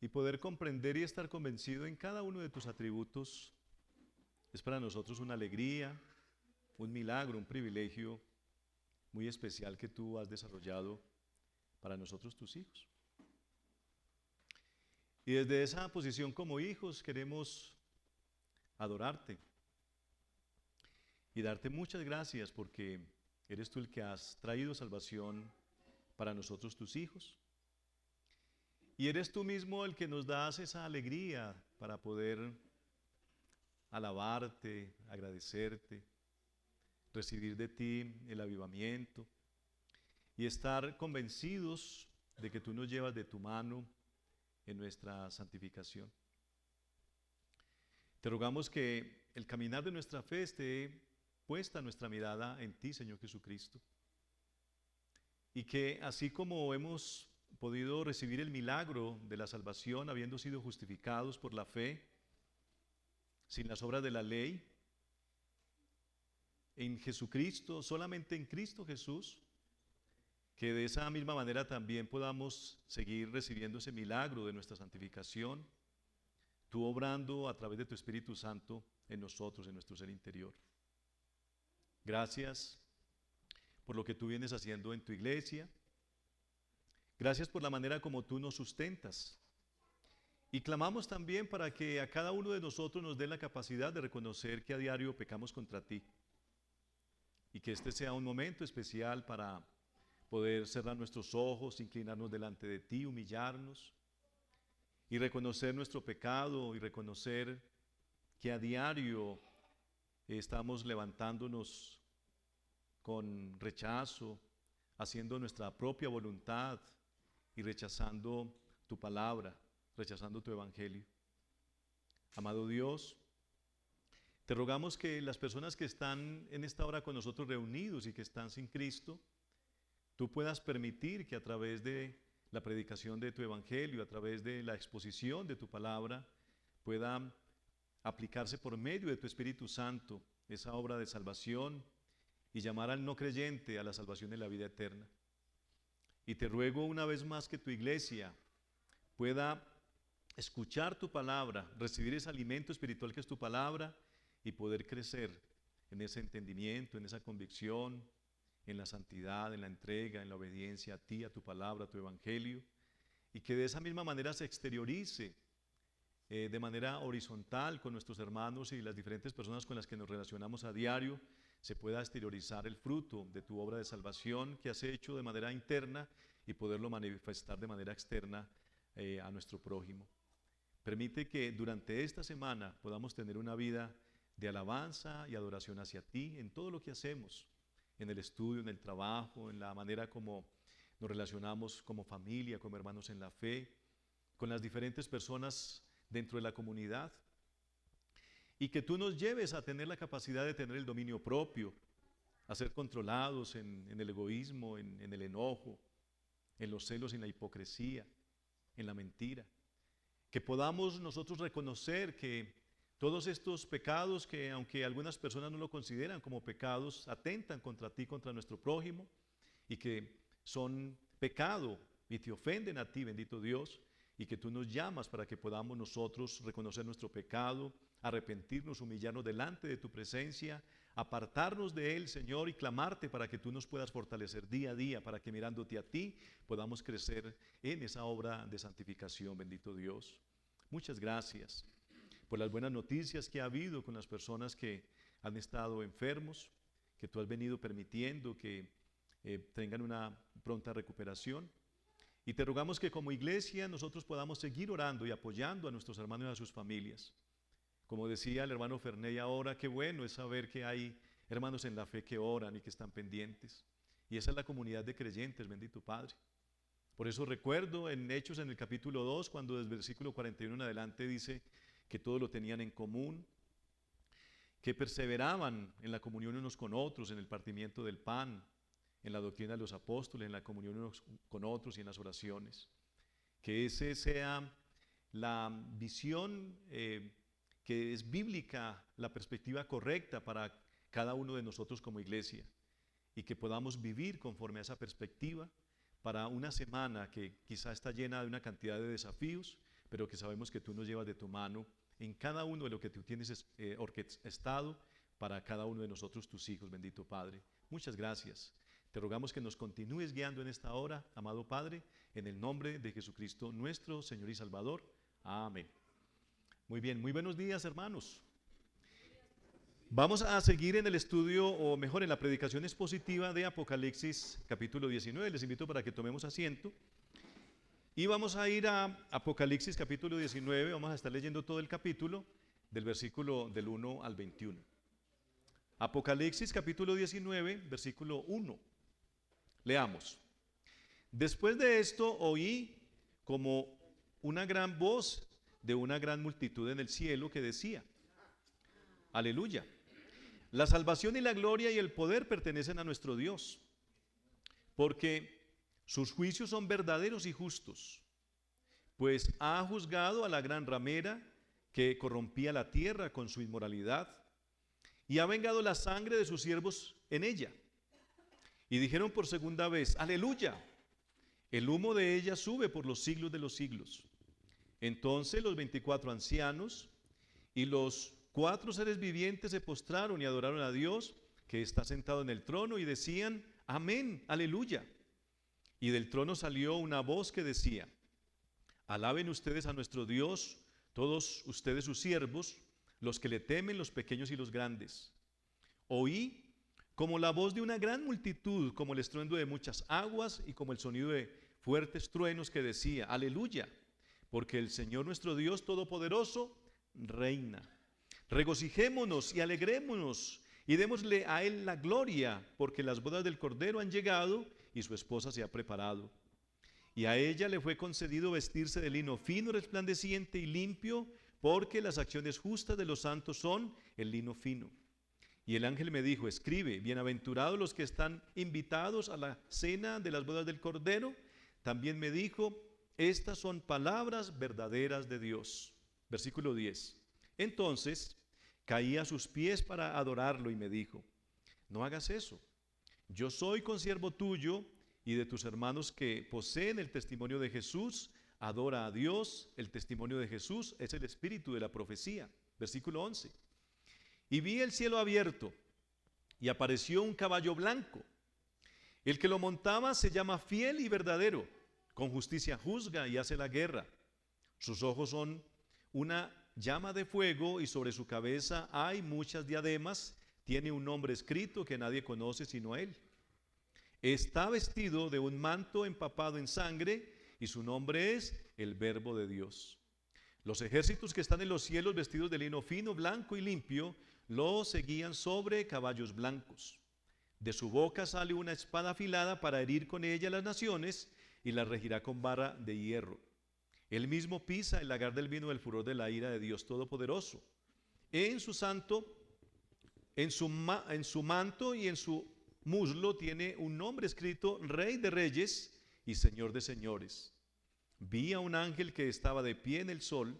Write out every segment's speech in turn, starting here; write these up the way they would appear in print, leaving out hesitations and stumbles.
y poder comprender y estar convencido en cada uno de tus atributos es para nosotros una alegría, un milagro, un privilegio muy especial que tú has desarrollado para nosotros tus hijos. Y desde esa posición como hijos queremos adorarte y darte muchas gracias porque eres tú el que has traído salvación para nosotros tus hijos. Y eres tú mismo el que nos das esa alegría para poder alabarte, agradecerte, recibir de ti el avivamiento y estar convencidos de que tú nos llevas de tu mano en nuestra santificación. Te rogamos que el caminar de nuestra fe esté puesta nuestra mirada en ti, Señor Jesucristo, y que así como hemos podido recibir el milagro de la salvación, habiendo sido justificados por la fe, sin las obras de la ley, en Jesucristo, solamente en Cristo Jesús, que de esa misma manera también podamos seguir recibiendo ese milagro de nuestra santificación, tú obrando a través de tu Espíritu Santo en nosotros, en nuestro ser interior. Gracias por lo que tú vienes haciendo en tu iglesia. Gracias por la manera como tú nos sustentas. Y clamamos también para que a cada uno de nosotros nos dé la capacidad de reconocer que a diario pecamos contra ti. Y que este sea un momento especial para poder cerrar nuestros ojos, inclinarnos delante de ti, humillarnos y reconocer nuestro pecado y reconocer que a diario estamos levantándonos con rechazo, haciendo nuestra propia voluntad y rechazando tu palabra, rechazando tu evangelio. Amado Dios, te rogamos que las personas que están en esta hora con nosotros reunidos y que están sin Cristo, tú puedas permitir que a través de la predicación de tu evangelio, a través de la exposición de tu palabra, pueda aplicarse por medio de tu Espíritu Santo esa obra de salvación y llamar al no creyente a la salvación de la vida eterna. Y te ruego una vez más que tu iglesia pueda escuchar tu palabra, recibir ese alimento espiritual que es tu palabra y poder crecer en ese entendimiento, en esa convicción, en la santidad, en la entrega, en la obediencia a ti, a tu palabra, a tu evangelio, y que de esa misma manera se exteriorice de manera horizontal con nuestros hermanos y las diferentes personas con las que nos relacionamos a diario, se pueda exteriorizar el fruto de tu obra de salvación que has hecho de manera interna y poderlo manifestar de manera externa a nuestro prójimo. Permite que durante esta semana podamos tener una vida de alabanza y adoración hacia ti en todo lo que hacemos, en el estudio, en el trabajo, en la manera como nos relacionamos como familia, como hermanos en la fe, con las diferentes personas dentro de la comunidad, y que tú nos lleves a tener la capacidad de tener el dominio propio, a ser controlados en el egoísmo, en el enojo, en los celos, en la hipocresía, en la mentira. Que podamos nosotros reconocer que todos estos pecados que aunque algunas personas no lo consideran como pecados, atentan contra ti, contra nuestro prójimo, y que son pecado y te ofenden a ti, bendito Dios, y que tú nos llamas para que podamos nosotros reconocer nuestro pecado, arrepentirnos, humillarnos delante de tu presencia, apartarnos de él, Señor, y clamarte para que tú nos puedas fortalecer día a día, para que mirándote a ti podamos crecer en esa obra de santificación, bendito Dios. Muchas gracias por las buenas noticias que ha habido con las personas que han estado enfermos, que tú has venido permitiendo que tengan una pronta recuperación. Y te rogamos que como iglesia nosotros podamos seguir orando y apoyando a nuestros hermanos y a sus familias. Como decía el hermano Ferney ahora, qué bueno es saber que hay hermanos en la fe que oran y que están pendientes. Y esa es la comunidad de creyentes, bendito Padre. Por eso recuerdo en Hechos en el capítulo 2, cuando desde el versículo 41 en adelante dice que todos lo tenían en común, que perseveraban en la comunión unos con otros, en el partimiento del pan, en la doctrina de los apóstoles, en la comunión unos con otros y en las oraciones. Que ese sea la visión que es bíblica, la perspectiva correcta para cada uno de nosotros como iglesia, y que podamos vivir conforme a esa perspectiva para una semana que quizá está llena de una cantidad de desafíos, pero que sabemos que tú nos llevas de tu mano en cada uno de lo que tú tienes orquestado para cada uno de nosotros, tus hijos, bendito Padre. Muchas gracias. Te rogamos que nos continúes guiando en esta hora, amado Padre, en el nombre de Jesucristo, nuestro Señor y Salvador. Amén. Muy bien, muy buenos días, hermanos. Vamos a seguir en el estudio, o mejor, en la predicación expositiva de Apocalipsis, capítulo 19. Les invito para que tomemos asiento. Y vamos a ir a Apocalipsis, capítulo 19. Vamos a estar leyendo todo el capítulo, del versículo del 1 al 21. Apocalipsis, capítulo 19, versículo 1. Leamos. Después de esto oí como una gran voz de una gran multitud en el cielo que decía: Aleluya. La salvación y la gloria y el poder pertenecen a nuestro Dios, porque sus juicios son verdaderos y justos, pues ha juzgado a la gran ramera que corrompía la tierra con su inmoralidad, y ha vengado la sangre de sus siervos en ella. Y dijeron por segunda vez: Aleluya. El humo de ella sube por los siglos de los siglos. Entonces los 24 ancianos y los 4 seres vivientes se postraron y adoraron a Dios, que está sentado en el trono, y decían: Amén, aleluya. Y del trono salió una voz que decía: Alaben ustedes a nuestro Dios, todos ustedes sus siervos, los que le temen, los pequeños y los grandes. Oí como la voz de una gran multitud, como el estruendo de muchas aguas y como el sonido de fuertes truenos, que decía: Aleluya, porque el Señor nuestro Dios Todopoderoso reina. Regocijémonos y alegrémonos y démosle a Él la gloria, porque las bodas del Cordero han llegado y su esposa se ha preparado. Y a ella le fue concedido vestirse de lino fino, resplandeciente y limpio, porque las acciones justas de los santos son el lino fino. Y el ángel me dijo: Escribe, bienaventurados los que están invitados a la cena de las bodas del Cordero. También me dijo: estas son palabras verdaderas de Dios. Versículo 10. Entonces caí a sus pies para adorarlo y me dijo: no hagas eso. Yo soy consiervo tuyo y de tus hermanos que poseen el testimonio de Jesús. Adora a Dios. El testimonio de Jesús es el espíritu de la profecía. Versículo 11. Y vi el cielo abierto y apareció un caballo blanco. El que lo montaba se llama Fiel y Verdadero. Con justicia juzga y hace la guerra. Sus ojos son una llama de fuego y sobre su cabeza hay muchas diademas. Tiene un nombre escrito que nadie conoce sino a él. Está vestido de un manto empapado en sangre y su nombre es el Verbo de Dios. Los ejércitos que están en los cielos, vestidos de lino fino, blanco y limpio, lo seguían sobre caballos blancos. De su boca sale una espada afilada para herir con ella las naciones, y las regirá con vara de hierro. Él mismo pisa el lagar del vino del furor de la ira de Dios Todopoderoso. En su manto y en su muslo tiene un nombre escrito: Rey de Reyes y Señor de Señores. Vi a un ángel que estaba de pie en el sol.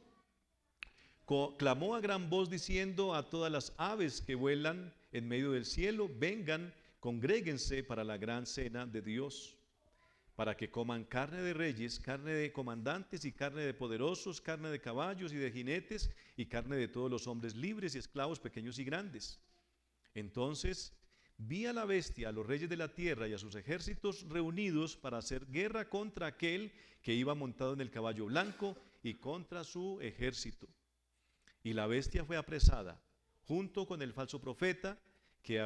Clamó a gran voz diciendo a todas las aves que vuelan en medio del cielo: vengan, congréguense para la gran cena de Dios, para que coman carne de reyes, carne de comandantes y carne de poderosos, carne de caballos y de jinetes y carne de todos los hombres libres y esclavos, pequeños y grandes. Entonces vi a la bestia, a los reyes de la tierra y a sus ejércitos reunidos para hacer guerra contra aquel que iba montado en el caballo blanco y contra su ejército. Y la bestia fue apresada, junto con el falso profeta que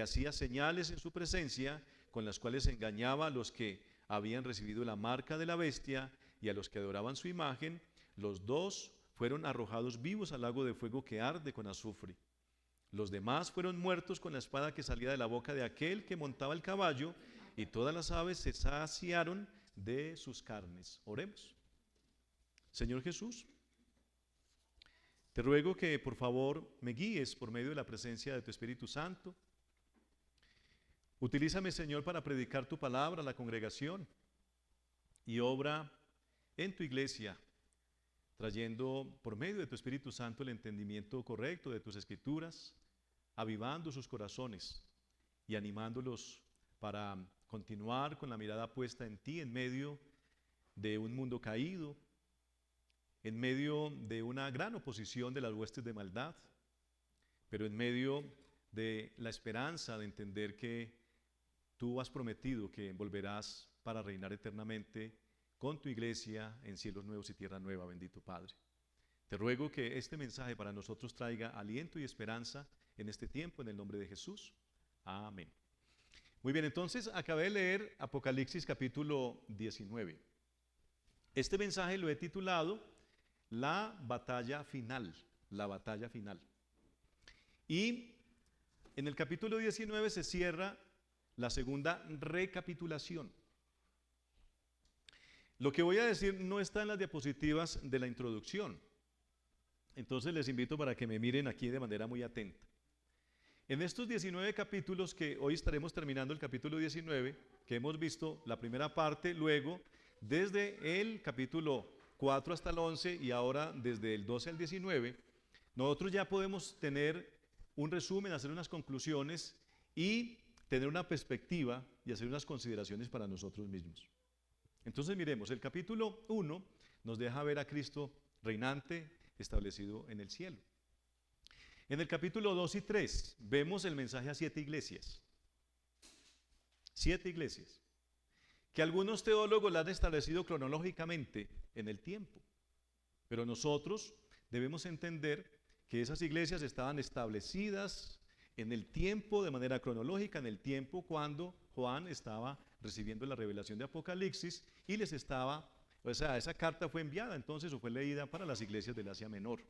hacía señales en su presencia, con las cuales engañaba a los que habían recibido la marca de la bestia y a los que adoraban su imagen. Los dos fueron arrojados vivos al lago de fuego que arde con azufre. Los demás fueron muertos con la espada que salía de la boca de aquel que montaba el caballo, y todas las aves se saciaron de sus carnes. Oremos. Señor Jesús, te ruego que por favor me guíes por medio de la presencia de tu Espíritu Santo. Utilízame, Señor, para predicar tu palabra a la congregación, y obra en tu iglesia, trayendo por medio de tu Espíritu Santo el entendimiento correcto de tus escrituras, avivando sus corazones y animándolos para continuar con la mirada puesta en ti en medio de un mundo caído, en medio de una gran oposición de las huestes de maldad, pero en medio de la esperanza de entender que tú has prometido que volverás para reinar eternamente con tu iglesia en cielos nuevos y tierra nueva, bendito Padre. Te ruego que este mensaje para nosotros traiga aliento y esperanza en este tiempo, en el nombre de Jesús. Amén. Muy bien, entonces acabé de leer Apocalipsis capítulo 19. Este mensaje lo he titulado La batalla final, la batalla final. Y en el capítulo 19 se cierra la segunda recapitulación. Lo que voy a decir no está en las diapositivas de la introducción. Entonces les invito para que me miren aquí de manera muy atenta. En estos 19 capítulos, que hoy estaremos terminando el capítulo 19, que hemos visto la primera parte, luego desde el capítulo 4 hasta el 11 y ahora desde el 12 al 19, nosotros ya podemos tener un resumen, hacer unas conclusiones y tener una perspectiva y hacer unas consideraciones para nosotros mismos. Entonces miremos, el capítulo 1 nos deja ver a Cristo reinante, establecido en el cielo. En el capítulo 2 y 3 vemos el mensaje a 7 iglesias. 7 iglesias, que algunos teólogos la han establecido cronológicamente en el tiempo. Pero nosotros debemos entender que esas iglesias estaban establecidas en el tiempo, de manera cronológica, en el tiempo cuando Juan estaba recibiendo la revelación de Apocalipsis y les estaba, o sea, esa carta fue enviada entonces o fue leída para las iglesias del Asia Menor.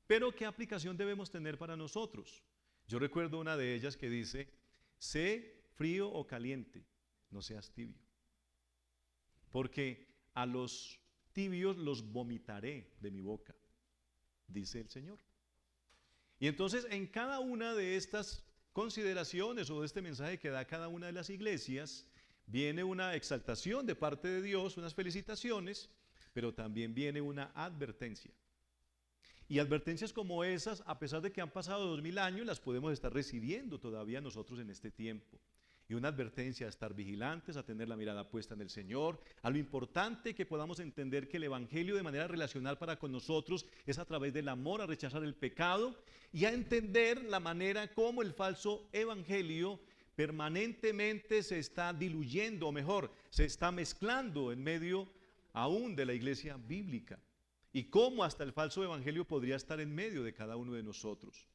Pero ¿qué aplicación debemos tener para nosotros? Yo recuerdo una de ellas que dice, sé frío o caliente, no seas tibio. Porque a los tibios los vomitaré de mi boca, dice el Señor. Y entonces en cada una de estas consideraciones o de este mensaje que da cada una de las iglesias, viene una exaltación de parte de Dios, unas felicitaciones, pero también viene una advertencia. Y advertencias como esas, a pesar de que han pasado 2000 años, las podemos estar recibiendo todavía nosotros en este tiempo. Y una advertencia a estar vigilantes, a tener la mirada puesta en el Señor, a lo importante que podamos entender que el Evangelio de manera relacional para con nosotros es a través del amor, a rechazar el pecado y a entender la manera como el falso Evangelio permanentemente se está diluyendo, o mejor, se está mezclando en medio aún de la iglesia bíblica. Y cómo hasta el falso evangelio podría estar en medio de cada uno de nosotros.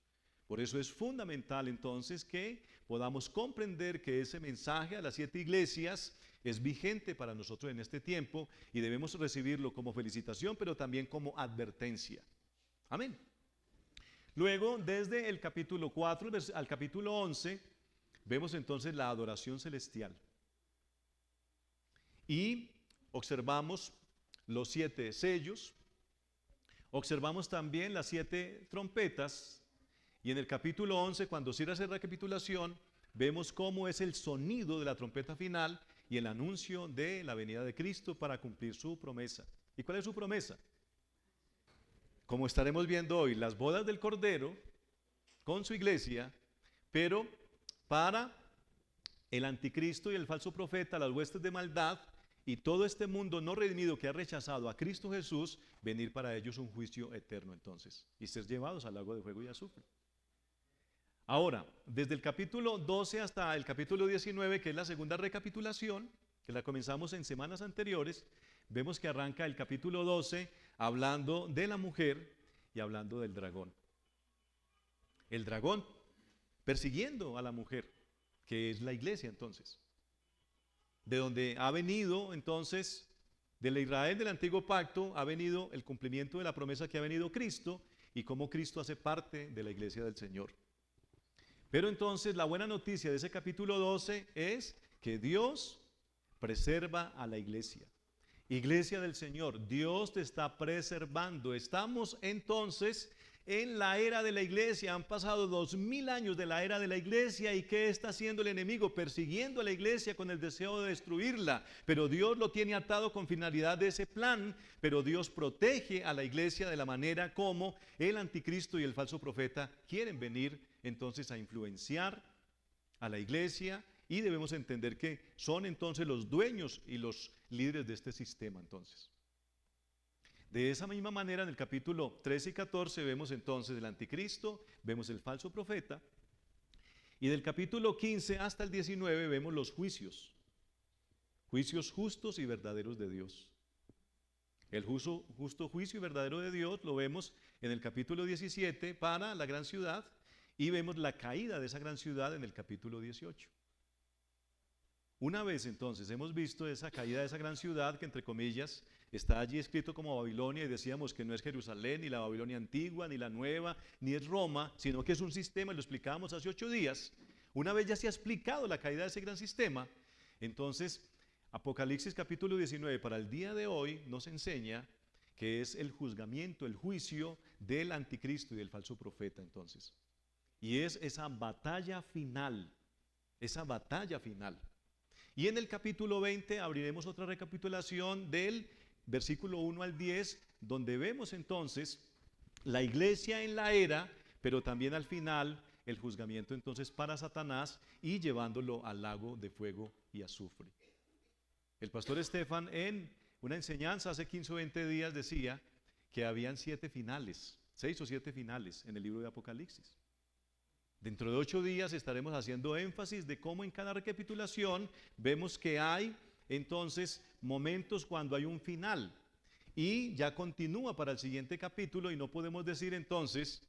Por eso es fundamental entonces que podamos comprender que ese mensaje a las 7 iglesias es vigente para nosotros en este tiempo y debemos recibirlo como felicitación, pero también como advertencia. Amén. Luego, desde el capítulo 4 al capítulo 11, vemos entonces la adoración celestial. Y observamos los 7 sellos. Observamos también las 7 trompetas y en el capítulo 11, cuando cierra esa recapitulación, vemos cómo es el sonido de la trompeta final y el anuncio de la venida de Cristo para cumplir su promesa. ¿Y cuál es su promesa? Como estaremos viendo hoy, las bodas del Cordero con su iglesia, pero para el anticristo y el falso profeta, las huestes de maldad, y todo este mundo no redimido que ha rechazado a Cristo Jesús, venir para ellos un juicio eterno entonces, y ser llevados al lago de fuego y azufre. Ahora, desde el capítulo 12 hasta el capítulo 19, que es la segunda recapitulación, que la comenzamos en semanas anteriores, vemos que arranca el capítulo 12 hablando de la mujer y hablando del dragón. El dragón persiguiendo a la mujer, que es la iglesia entonces. De donde ha venido entonces, de la Israel del antiguo pacto, ha venido el cumplimiento de la promesa que ha venido Cristo y cómo Cristo hace parte de la iglesia del Señor. Pero entonces la buena noticia de ese capítulo 12 es que Dios preserva a la iglesia. Iglesia del Señor, Dios te está preservando. Estamos entonces en la era de la iglesia, han pasado 2000 años de la era de la iglesia y ¿qué está haciendo el enemigo? Persiguiendo a la iglesia con el deseo de destruirla, pero Dios lo tiene atado con finalidad de ese plan, pero Dios protege a la iglesia de la manera como el anticristo y el falso profeta quieren venir entonces a influenciar a la iglesia y debemos entender que son entonces los dueños y los líderes de este sistema entonces. De esa misma manera, en el capítulo 13 y 14 vemos entonces el anticristo, vemos el falso profeta, y del capítulo 15 hasta el 19 vemos los juicios, juicios justos y verdaderos de Dios. El justo juicio y verdadero de Dios lo vemos en el capítulo 17 para la gran ciudad, y vemos la caída de esa gran ciudad en el capítulo 18. Una vez entonces hemos visto esa caída de esa gran ciudad, que entre comillas está allí escrito como Babilonia, y decíamos que no es Jerusalén, ni la Babilonia antigua, ni la nueva, ni es Roma, sino que es un sistema, y lo explicábamos hace 8 días. Una vez ya se ha explicado la caída de ese gran sistema, entonces Apocalipsis capítulo 19 para el día de hoy nos enseña que es el juzgamiento, el juicio del anticristo y del falso profeta entonces. Y es esa batalla final, esa batalla final. Y en el capítulo 20 abriremos otra recapitulación del versículo 1 al 10, donde vemos entonces la iglesia en la era, pero también al final el juzgamiento entonces para Satanás y llevándolo al lago de fuego y azufre. El pastor Estefan en una enseñanza hace 15 o 20 días decía que habían 7 finales, 6 o 7 finales en el libro de Apocalipsis. Dentro de 8 días estaremos haciendo énfasis de cómo en cada recapitulación vemos que hay entonces momentos cuando hay un final y ya continúa para el siguiente capítulo, y no podemos decir entonces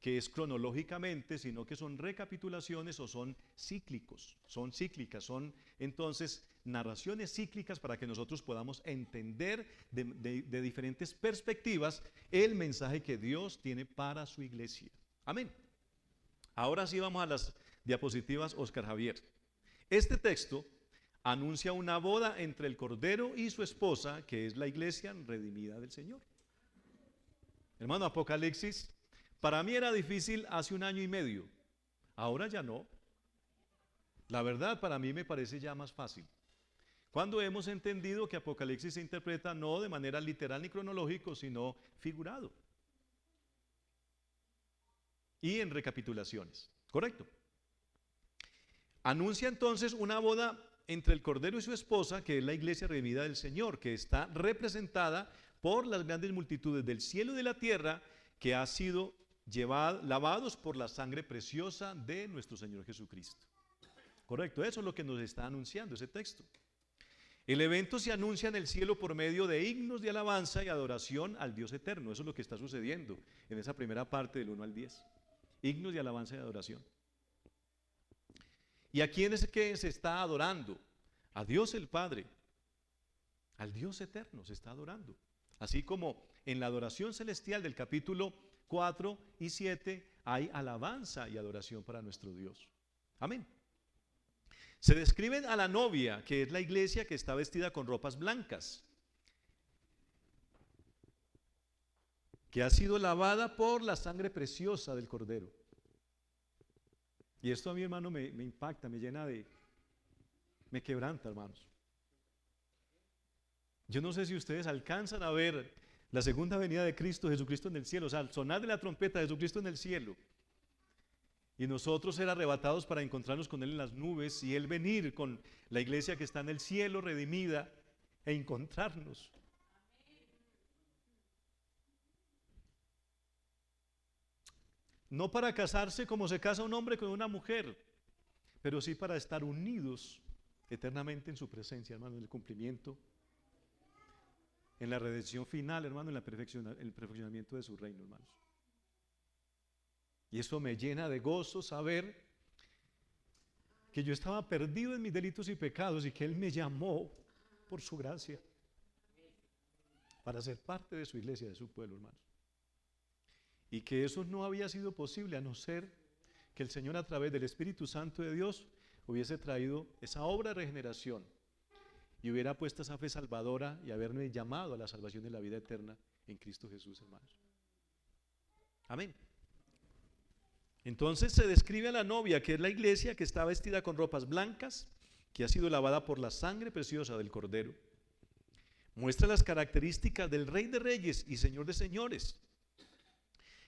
que es cronológicamente, sino que son recapitulaciones o son cíclicos, son cíclicas, son entonces narraciones cíclicas para que nosotros podamos entender de diferentes perspectivas el mensaje que Dios tiene para su iglesia. Amén. Ahora sí vamos a las diapositivas, Oscar Javier. Este texto anuncia una boda entre el Cordero y su esposa, que es la iglesia redimida del Señor. Hermano, Apocalipsis para mí era difícil hace 1 año y medio, ahora ya no. La verdad, para mí me parece ya más fácil. Cuando hemos entendido que Apocalipsis se interpreta no de manera literal ni cronológico, sino figurado. Y en recapitulaciones, ¿correcto? Anuncia entonces una boda entre el Cordero y su esposa, que es la iglesia redimida del Señor, que está representada por las grandes multitudes del cielo y de la tierra, que ha sido lavados por la sangre preciosa de nuestro Señor Jesucristo. Correcto, eso es lo que nos está anunciando ese texto. El evento se anuncia en el cielo por medio de himnos de alabanza y adoración al Dios eterno. Eso es lo que está sucediendo en esa primera parte del 1 al 10. Himnos de alabanza y adoración. ¿Y a quién es que se está adorando? A Dios el Padre, al Dios eterno se está adorando. Así como en la adoración celestial del capítulo 4 y 7 hay alabanza y adoración para nuestro Dios. Amén. Se describe a la novia, que es la iglesia que está vestida con ropas blancas, que ha sido lavada por la sangre preciosa del Cordero. Y esto a mí, hermano, me impacta, me llena me quebranta, hermanos. Yo no sé si ustedes alcanzan a ver la segunda venida de Cristo, Jesucristo en el cielo, o sea, al sonar de la trompeta de Jesucristo en el cielo, y nosotros ser arrebatados para encontrarnos con Él en las nubes, y Él venir con la iglesia que está en el cielo redimida e encontrarnos. No para casarse como se casa un hombre con una mujer, pero sí para estar unidos eternamente en su presencia, hermano, en el cumplimiento, en la redención final, hermano, en el perfeccionamiento de su reino, hermanos. Y eso me llena de gozo saber que yo estaba perdido en mis delitos y pecados y que Él me llamó por su gracia para ser parte de su iglesia, de su pueblo, hermanos. Y que eso no había sido posible a no ser que el Señor, a través del Espíritu Santo de Dios, hubiese traído esa obra de regeneración y hubiera puesto esa fe salvadora y haberme llamado a la salvación de la vida eterna en Cristo Jesús, hermanos. Amén. Entonces se describe a la novia, que es la iglesia que está vestida con ropas blancas, que ha sido lavada por la sangre preciosa del Cordero. Muestra las características del Rey de Reyes y Señor de Señores,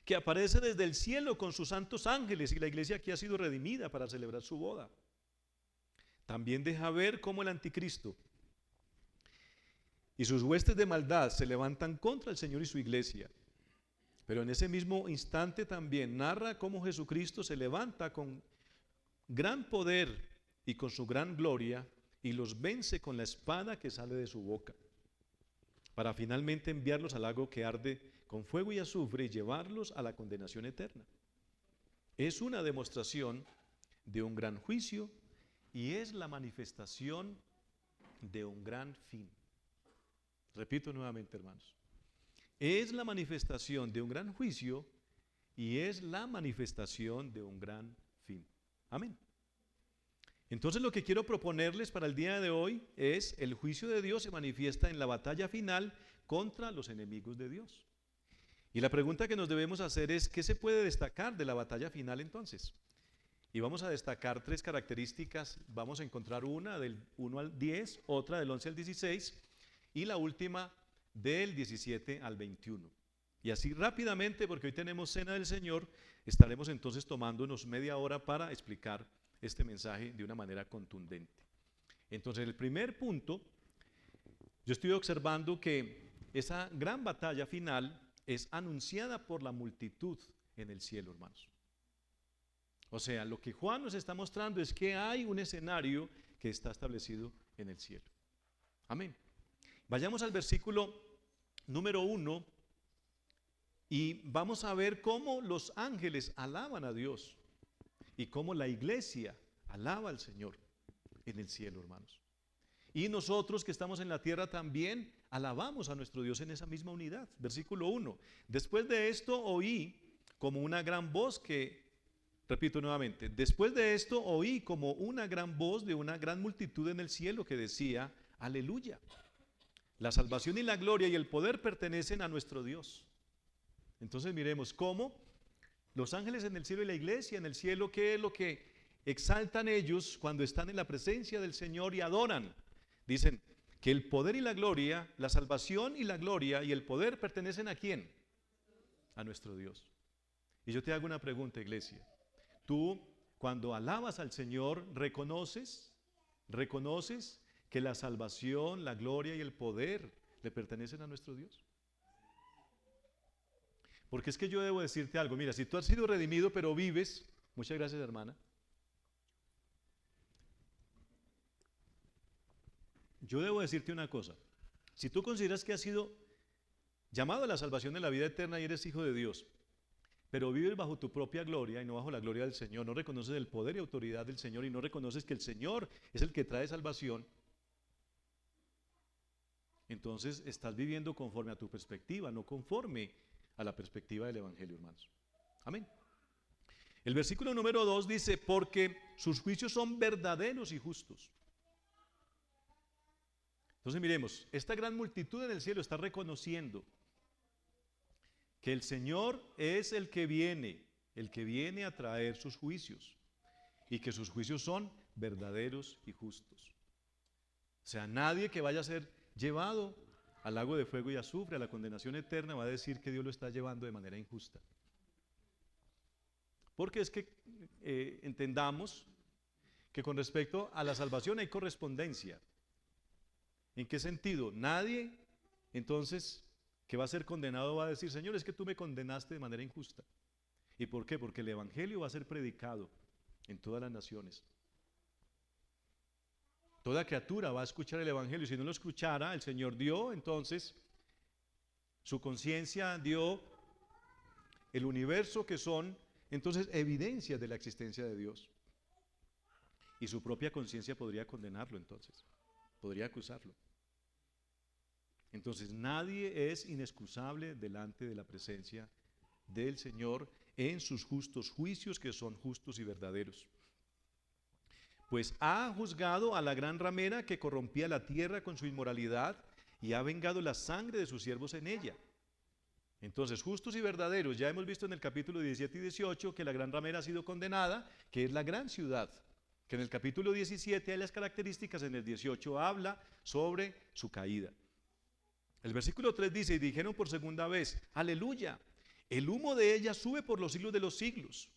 que aparece desde el cielo con sus santos ángeles, y la iglesia que ha sido redimida para celebrar su boda. También deja ver cómo el anticristo y sus huestes de maldad se levantan contra el Señor y su iglesia. Pero en ese mismo instante también narra cómo Jesucristo se levanta con gran poder y con su gran gloria y los vence con la espada que sale de su boca, para finalmente enviarlos al lago que arde con fuego y azufre y llevarlos a la condenación eterna. Es una demostración de un gran juicio y es la manifestación de un gran fin. Repito nuevamente, hermanos. Es la manifestación de un gran juicio y es la manifestación de un gran fin. Amén. Entonces lo que quiero proponerles para el día de hoy es: el juicio de Dios se manifiesta en la batalla final contra los enemigos de Dios. Y la pregunta que nos debemos hacer es: ¿qué se puede destacar de la batalla final entonces? Y vamos a destacar 3 características. Vamos a encontrar una del 1 al 10, otra del 11 al 16 y la última del 17 al 21. Y así rápidamente, porque hoy tenemos cena del Señor, estaremos entonces tomándonos media hora para explicar este mensaje de una manera contundente. Entonces, el primer punto, yo estoy observando que esa gran batalla final es anunciada por la multitud en el cielo, hermanos. O sea, lo que Juan nos está mostrando es que hay un escenario que está establecido en el cielo. Amén. Vayamos al versículo número 1 y vamos a ver cómo los ángeles alaban a Dios y cómo la iglesia alaba al Señor en el cielo, hermanos. Y nosotros que estamos en la tierra también alabamos a nuestro Dios en esa misma unidad. Versículo 1. Después de esto oí como una gran voz que, repito nuevamente, después de esto oí como una gran voz de una gran multitud en el cielo que decía: aleluya. La salvación y la gloria y el poder pertenecen a nuestro Dios. Entonces miremos cómo los ángeles en el cielo y la iglesia en el cielo, ¿qué es lo que exaltan ellos cuando están en la presencia del Señor y adoran? Dicen que el poder y la gloria, la salvación y la gloria y el poder pertenecen ¿a quién? A nuestro Dios. Y yo te hago una pregunta, iglesia. Tú, cuando alabas al Señor, ¿reconoces que la salvación, la gloria y el poder le pertenecen a nuestro Dios? Porque es que yo debo decirte algo. Mira, si tú has sido redimido pero vives, muchas gracias, hermana. Yo debo decirte una cosa. Si tú consideras que has sido llamado a la salvación de la vida eterna y eres hijo de Dios, pero vives bajo tu propia gloria y no bajo la gloria del Señor, no reconoces el poder y autoridad del Señor y no reconoces que el Señor es el que trae salvación, entonces estás viviendo conforme a tu perspectiva, no conforme a la perspectiva del Evangelio, hermanos. Amén. El versículo número 2 dice: porque sus juicios son verdaderos y justos. Entonces miremos, esta gran multitud en el cielo está reconociendo que el Señor es el que viene a traer sus juicios, y que sus juicios son verdaderos y justos. O sea, nadie que vaya a ser llevado al lago de fuego y azufre, a la condenación eterna, va a decir que Dios lo está llevando de manera injusta. Porque es que entendamos que con respecto a la salvación hay correspondencia. ¿En qué sentido? Nadie, entonces, que va a ser condenado va a decir: Señor, es que tú me condenaste de manera injusta. ¿Y por qué? Porque el Evangelio va a ser predicado en todas las naciones. Toda criatura va a escuchar el Evangelio. Si no lo escuchara, el Señor dio, entonces, su conciencia dio el universo, que son, entonces, evidencias de la existencia de Dios. Y su propia conciencia podría condenarlo, entonces. Podría acusarlo. Entonces, nadie es inexcusable delante de la presencia del Señor en sus justos juicios, que son justos y verdaderos. Pues ha juzgado a la gran ramera que corrompía la tierra con su inmoralidad y ha vengado la sangre de sus siervos en ella. Entonces, justos y verdaderos, ya hemos visto en el capítulo 17 y 18 que la gran ramera ha sido condenada, que es la gran ciudad, que en el capítulo 17 hay las características, en el 18 habla sobre su caída. El versículo 3 dice: y dijeron por segunda vez: aleluya, el humo de ella sube por los siglos de los siglos.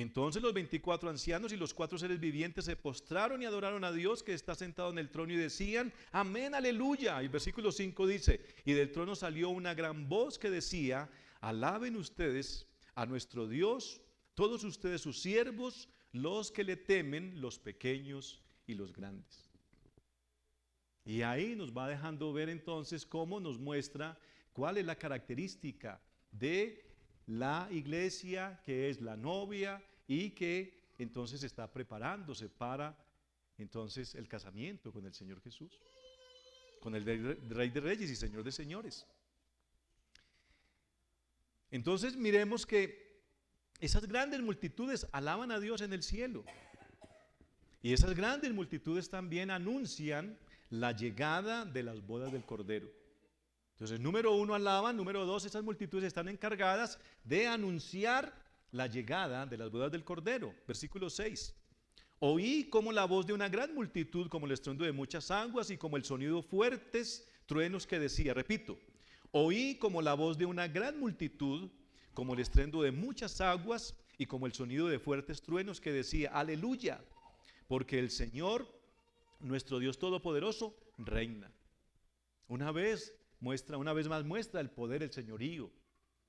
Entonces los 24 ancianos y los 4 seres vivientes se postraron y adoraron a Dios que está sentado en el trono y decían: amén, aleluya. Y el versículo 5 dice: y del trono salió una gran voz que decía: alaben ustedes a nuestro Dios, todos ustedes sus siervos, los que le temen, los pequeños y los grandes. Y ahí nos va dejando ver entonces cómo nos muestra cuál es la característica de la iglesia, que es la novia y que entonces está preparándose para entonces el casamiento con el Señor Jesús, con el Rey de Reyes y Señor de Señores. Entonces miremos que esas grandes multitudes alaban a Dios en el cielo, y esas grandes multitudes también anuncian la llegada de las bodas del Cordero. Entonces, número 1, alaban. Número 2, esas multitudes están encargadas de anunciar la llegada de las bodas del Cordero. Versículo 6. Oí como la voz de una gran multitud, como el estruendo de muchas aguas y como el sonido fuertes truenos que decía, repito, oí como la voz de una gran multitud, como el estruendo de muchas aguas y como el sonido de fuertes truenos que decía, aleluya, porque el Señor, nuestro Dios Todopoderoso, reina. Una vez más muestra el poder, el señorío,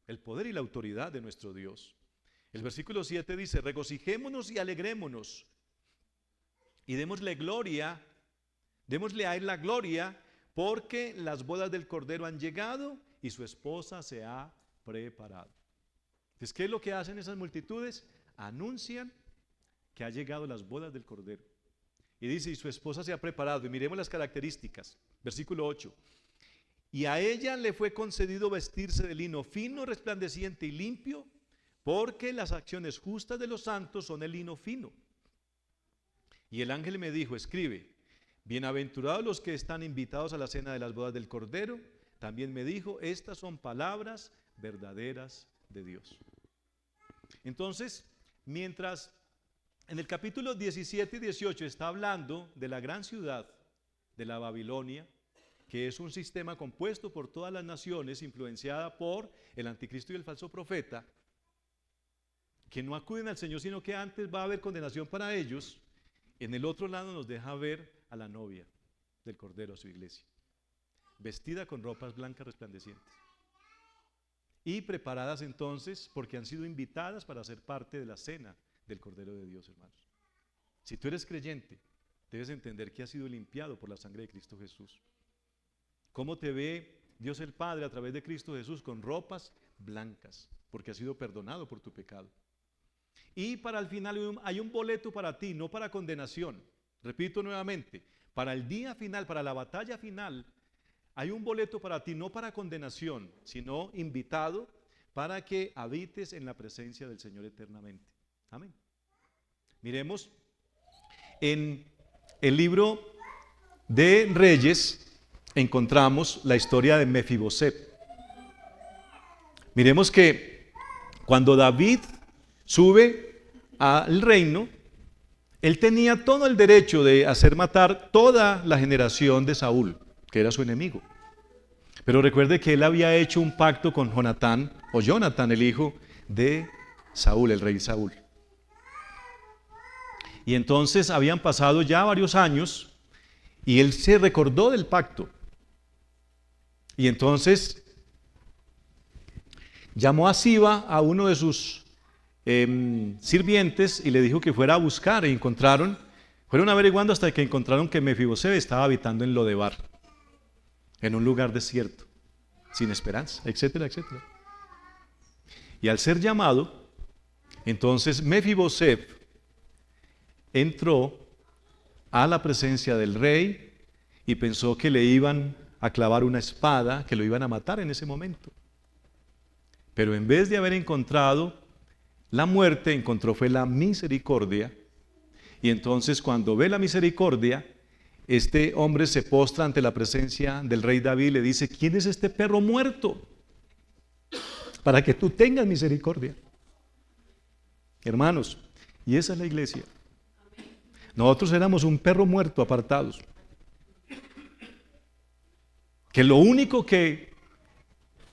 el poder y la autoridad de nuestro Dios. El versículo 7 dice: regocijémonos y alegrémonos y démosle a él la gloria, porque las bodas del Cordero han llegado y su esposa se ha preparado. Entonces, ¿qué es lo que hacen esas multitudes? Anuncian que ha llegado las bodas del Cordero. Y dice, y su esposa se ha preparado. Y miremos las características. Versículo 8. Y a ella le fue concedido vestirse de lino fino, resplandeciente y limpio, porque las acciones justas de los santos son el lino fino. Y el ángel me dijo, escribe, bienaventurados los que están invitados a la cena de las bodas del Cordero. También me dijo, estas son palabras verdaderas de Dios. Entonces, mientras en el capítulo 17 y 18 está hablando de la gran ciudad de la Babilonia, que es un sistema compuesto por todas las naciones, influenciada por el anticristo y el falso profeta, que no acuden al Señor, sino que antes va a haber condenación para ellos. En el otro lado nos deja ver a la novia del Cordero, a su iglesia, vestida con ropas blancas resplandecientes y preparadas entonces porque han sido invitadas para ser parte de la cena del Cordero de Dios, hermanos. Si tú eres creyente, debes entender que has sido limpiado por la sangre de Cristo Jesús. ¿Cómo te ve Dios el Padre a través de Cristo Jesús? Con ropas blancas, porque has sido perdonado por tu pecado. Y para el final hay un boleto para ti, no para condenación. Repito nuevamente, para el día final, para la batalla final, hay un boleto para ti, no para condenación, sino invitado para que habites en la presencia del Señor eternamente. Amén. Miremos en el libro de Reyes, encontramos la historia de Mefiboset. Miremos que cuando David sube al reino, él tenía todo el derecho de hacer matar toda la generación de Saúl, que era su enemigo. Pero recuerde que él había hecho un pacto con Jonatán, el hijo de Saúl, el rey Saúl. Y entonces habían pasado ya varios años y él se recordó del pacto. Y entonces llamó a Siba, a uno de sus sirvientes, y le dijo que fuera a buscar, y fueron averiguando hasta que encontraron que Mefiboset estaba habitando en Lodebar, en un lugar desierto, sin esperanza, etcétera, etcétera. Y al ser llamado, entonces Mefiboset entró a la presencia del rey y pensó que le iban a clavar una espada, que lo iban a matar en ese momento. Pero en vez de haber encontrado la muerte, encontró fue la misericordia. Y entonces cuando ve la misericordia, este hombre se postra ante la presencia del rey David y le dice, ¿quién es este perro muerto? Para que tú tengas misericordia. Hermanos, y esa es la iglesia. Nosotros éramos un perro muerto apartados, que lo único que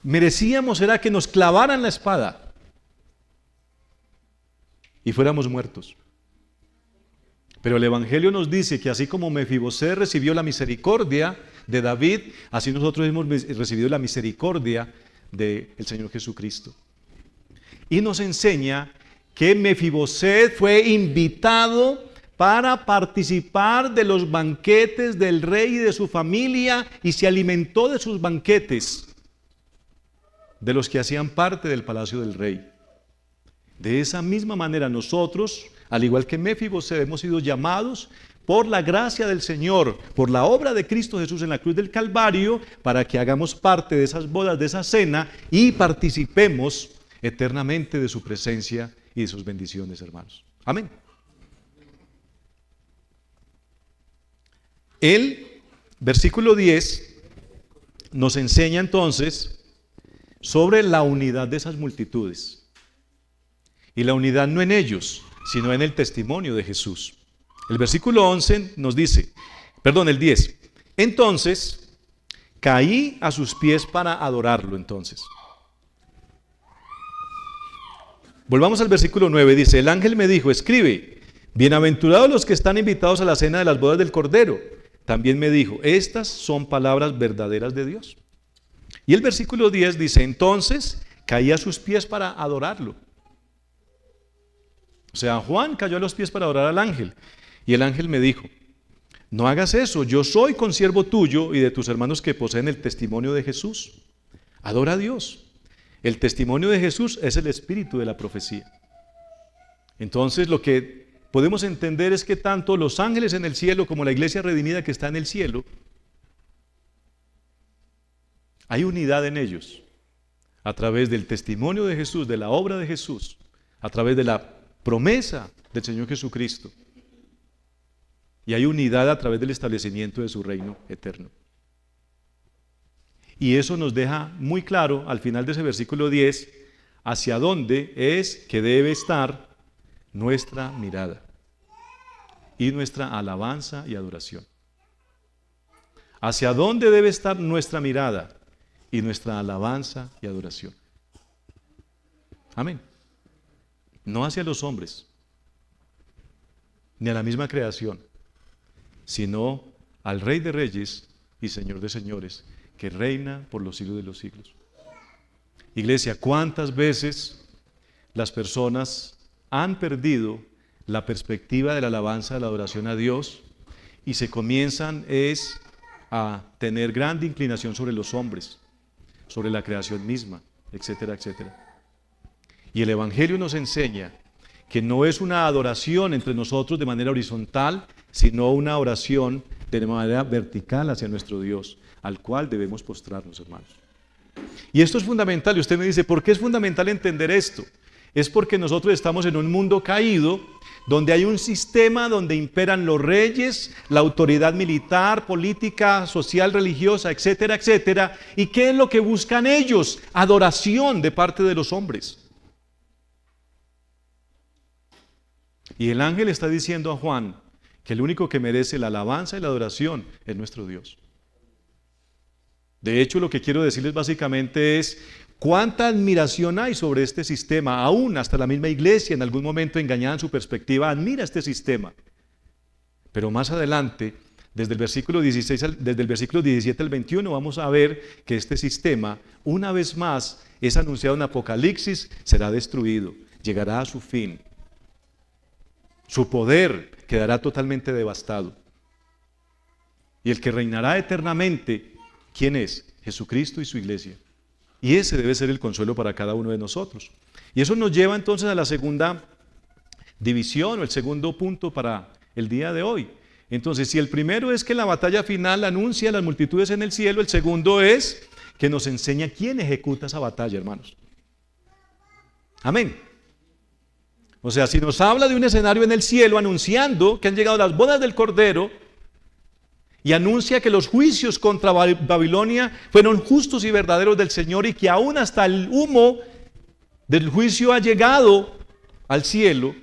merecíamos era que nos clavaran la espada. y fuéramos muertos. Pero el Evangelio nos dice que así como Mefibosé recibió la misericordia de David, así nosotros hemos recibido la misericordia del Señor Jesucristo. Y nos enseña que Mefibosé fue invitado para participar de los banquetes del rey y de su familia, y se alimentó de sus banquetes, de los que hacían parte del palacio del rey. De esa misma manera nosotros, al igual que Mefibosé, hemos sido llamados por la gracia del Señor, por la obra de Cristo Jesús en la cruz del Calvario, para que hagamos parte de esas bodas, de esa cena, y participemos eternamente de su presencia y de sus bendiciones, hermanos. Amén. El versículo 10 nos enseña entonces sobre la unidad de esas multitudes. Y la unidad no en ellos, sino en el testimonio de Jesús. El versículo 11 nos dice, el 10. Entonces, caí a sus pies para adorarlo entonces. Volvamos al versículo 9, dice, el ángel me dijo, escribe, bienaventurados los que están invitados a la cena de las bodas del Cordero. También me dijo, estas son palabras verdaderas de Dios. Y el versículo 10 dice, entonces caí a sus pies para adorarlo. O sea, Juan cayó a los pies para adorar al ángel. Y el ángel me dijo, no hagas eso, yo soy consiervo tuyo y de tus hermanos que poseen el testimonio de Jesús. Adora a Dios. El testimonio de Jesús es el espíritu de la profecía. Entonces lo que podemos entender es que tanto los ángeles en el cielo como la iglesia redimida que está en el cielo, hay unidad en ellos, a través del testimonio de Jesús, de la obra de Jesús, a través de la promesa del Señor Jesucristo. Y hay unidad a través del establecimiento de su reino eterno. Y eso nos deja muy claro al final de ese versículo 10 hacia dónde es que debe estar nuestra mirada y nuestra alabanza y adoración. Hacia dónde debe estar nuestra mirada y nuestra alabanza y adoración. Amén. No hacia los hombres, ni a la misma creación, sino al Rey de Reyes y Señor de Señores, que reina por los siglos de los siglos. Iglesia, ¿cuántas veces las personas han perdido la perspectiva de la alabanza, de la adoración a Dios, y se comienzan a tener grande inclinación sobre los hombres, sobre la creación misma, etcétera, etcétera? Y el Evangelio nos enseña que no es una adoración entre nosotros de manera horizontal, sino una oración de manera vertical hacia nuestro Dios, al cual debemos postrarnos, hermanos. Y esto es fundamental, y usted me dice, ¿por qué es fundamental entender esto? Es porque nosotros estamos en un mundo caído, donde hay un sistema donde imperan los reyes, la autoridad militar, política, social, religiosa, etcétera, etcétera. ¿Y qué es lo que buscan ellos? Adoración de parte de los hombres. Y el ángel está diciendo a Juan que el único que merece la alabanza y la adoración es nuestro Dios. De hecho, lo que quiero decirles básicamente es cuánta admiración hay sobre este sistema. Aún hasta la misma iglesia en algún momento engañada en su perspectiva admira este sistema. Pero más adelante, desde el versículo 17 al 21, vamos a ver que este sistema, una vez más, es anunciado en Apocalipsis, será destruido, llegará a su fin. Su poder quedará totalmente devastado. Y el que reinará eternamente, ¿quién es? Jesucristo y su iglesia. Y ese debe ser el consuelo para cada uno de nosotros. Y eso nos lleva entonces a la segunda división o el segundo punto para el día de hoy. Entonces, si el primero es que la batalla final anuncia a las multitudes en el cielo, el segundo es que nos enseña quién ejecuta esa batalla, hermanos. Amén. O sea, si nos habla de un escenario en el cielo anunciando que han llegado las bodas del Cordero y anuncia que los juicios contra Babilonia fueron justos y verdaderos del Señor y que aún hasta el humo del juicio ha llegado al cielo,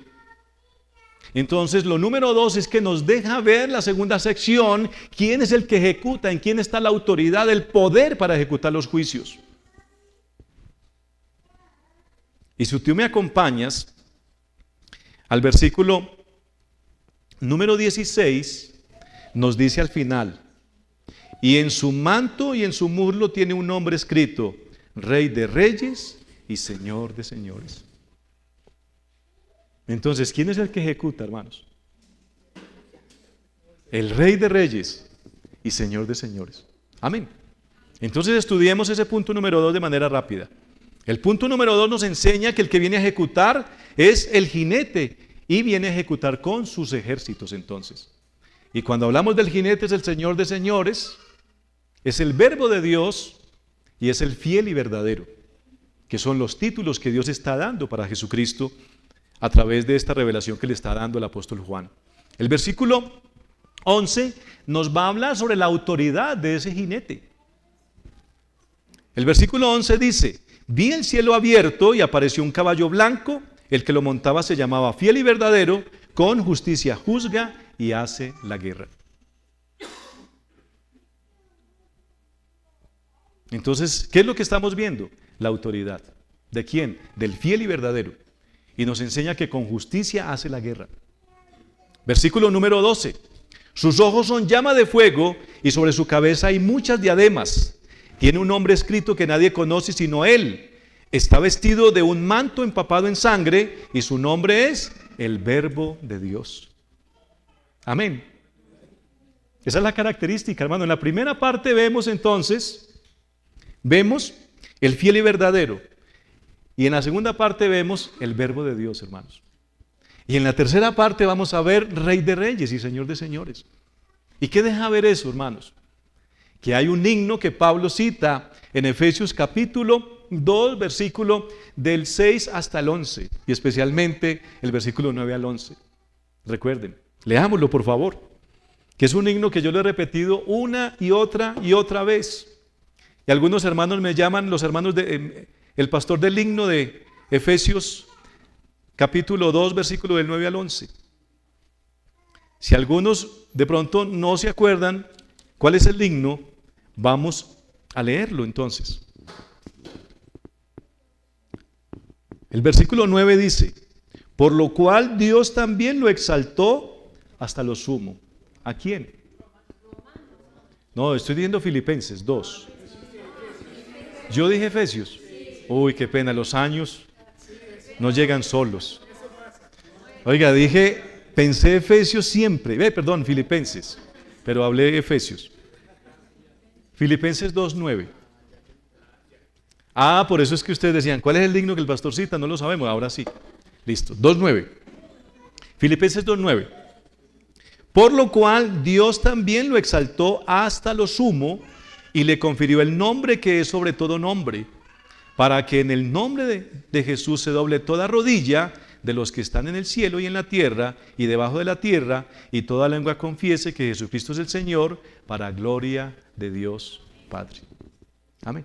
entonces lo número 2 es que nos deja ver la segunda sección, quién es el que ejecuta, en quién está la autoridad, el poder para ejecutar los juicios. Y si tú me acompañas al versículo número 16, nos dice al final: y en su manto y en su muslo tiene un nombre escrito: Rey de Reyes y Señor de Señores. Entonces, ¿quién es el que ejecuta, hermanos? El Rey de Reyes y Señor de Señores. Amén. Entonces estudiemos ese punto número 2 de manera rápida. El punto número 2 nos enseña que el que viene a ejecutar es el jinete y viene a ejecutar con sus ejércitos entonces. Y cuando hablamos del jinete es el Señor de Señores, es el Verbo de Dios y es el fiel y verdadero, que son los títulos que Dios está dando para Jesucristo a través de esta revelación que le está dando el apóstol Juan. El versículo 11 nos va a hablar sobre la autoridad de ese jinete. El versículo 11 dice: vi el cielo abierto y apareció un caballo blanco, el que lo montaba se llamaba Fiel y Verdadero, con justicia juzga y hace la guerra. Entonces, ¿qué es lo que estamos viendo? La autoridad. ¿De quién? Del Fiel y Verdadero. Y nos enseña que con justicia hace la guerra. Versículo número 12. Sus ojos son llama de fuego y sobre su cabeza hay muchas diademas. Tiene un nombre escrito que nadie conoce sino él. Está vestido de un manto empapado en sangre y su nombre es el Verbo de Dios. Amén. Esa es la característica, hermano. En la primera parte vemos el fiel y verdadero. Y en la segunda parte vemos el Verbo de Dios, hermanos. Y en la tercera parte vamos a ver Rey de Reyes y Señor de Señores. ¿Y qué deja ver eso, hermanos? Que hay un himno que Pablo cita en Efesios capítulo 2, versículo del 6 hasta el 11, y especialmente el versículo 9 al 11. Recuerden, leámoslo por favor, que es un himno que yo lo he repetido una y otra vez. Y algunos hermanos me llaman los hermanos el pastor del himno de Efesios capítulo 2, versículo del 9 al 11. Si algunos de pronto no se acuerdan cuál es el himno, vamos a leerlo entonces. El versículo 9 dice: por lo cual Dios también lo exaltó hasta lo sumo. ¿A quién? No, estoy diciendo Filipenses 2. Yo dije Efesios. Uy, qué pena, los años no llegan solos. Oiga, pensé Efesios siempre. Filipenses, pero hablé Efesios. Filipenses 2:9. Por eso es que ustedes decían, ¿cuál es el himno que el pastor cita? No lo sabemos, ahora sí. Listo, 2:9. Filipenses 2:9. Por lo cual Dios también lo exaltó hasta lo sumo y le confirió el nombre que es sobre todo nombre, para que en el nombre de Jesús se doble toda rodilla de los que están en el cielo y en la tierra y debajo de la tierra, y toda lengua confiese que Jesucristo es el Señor, para gloria de Dios Padre. Amén.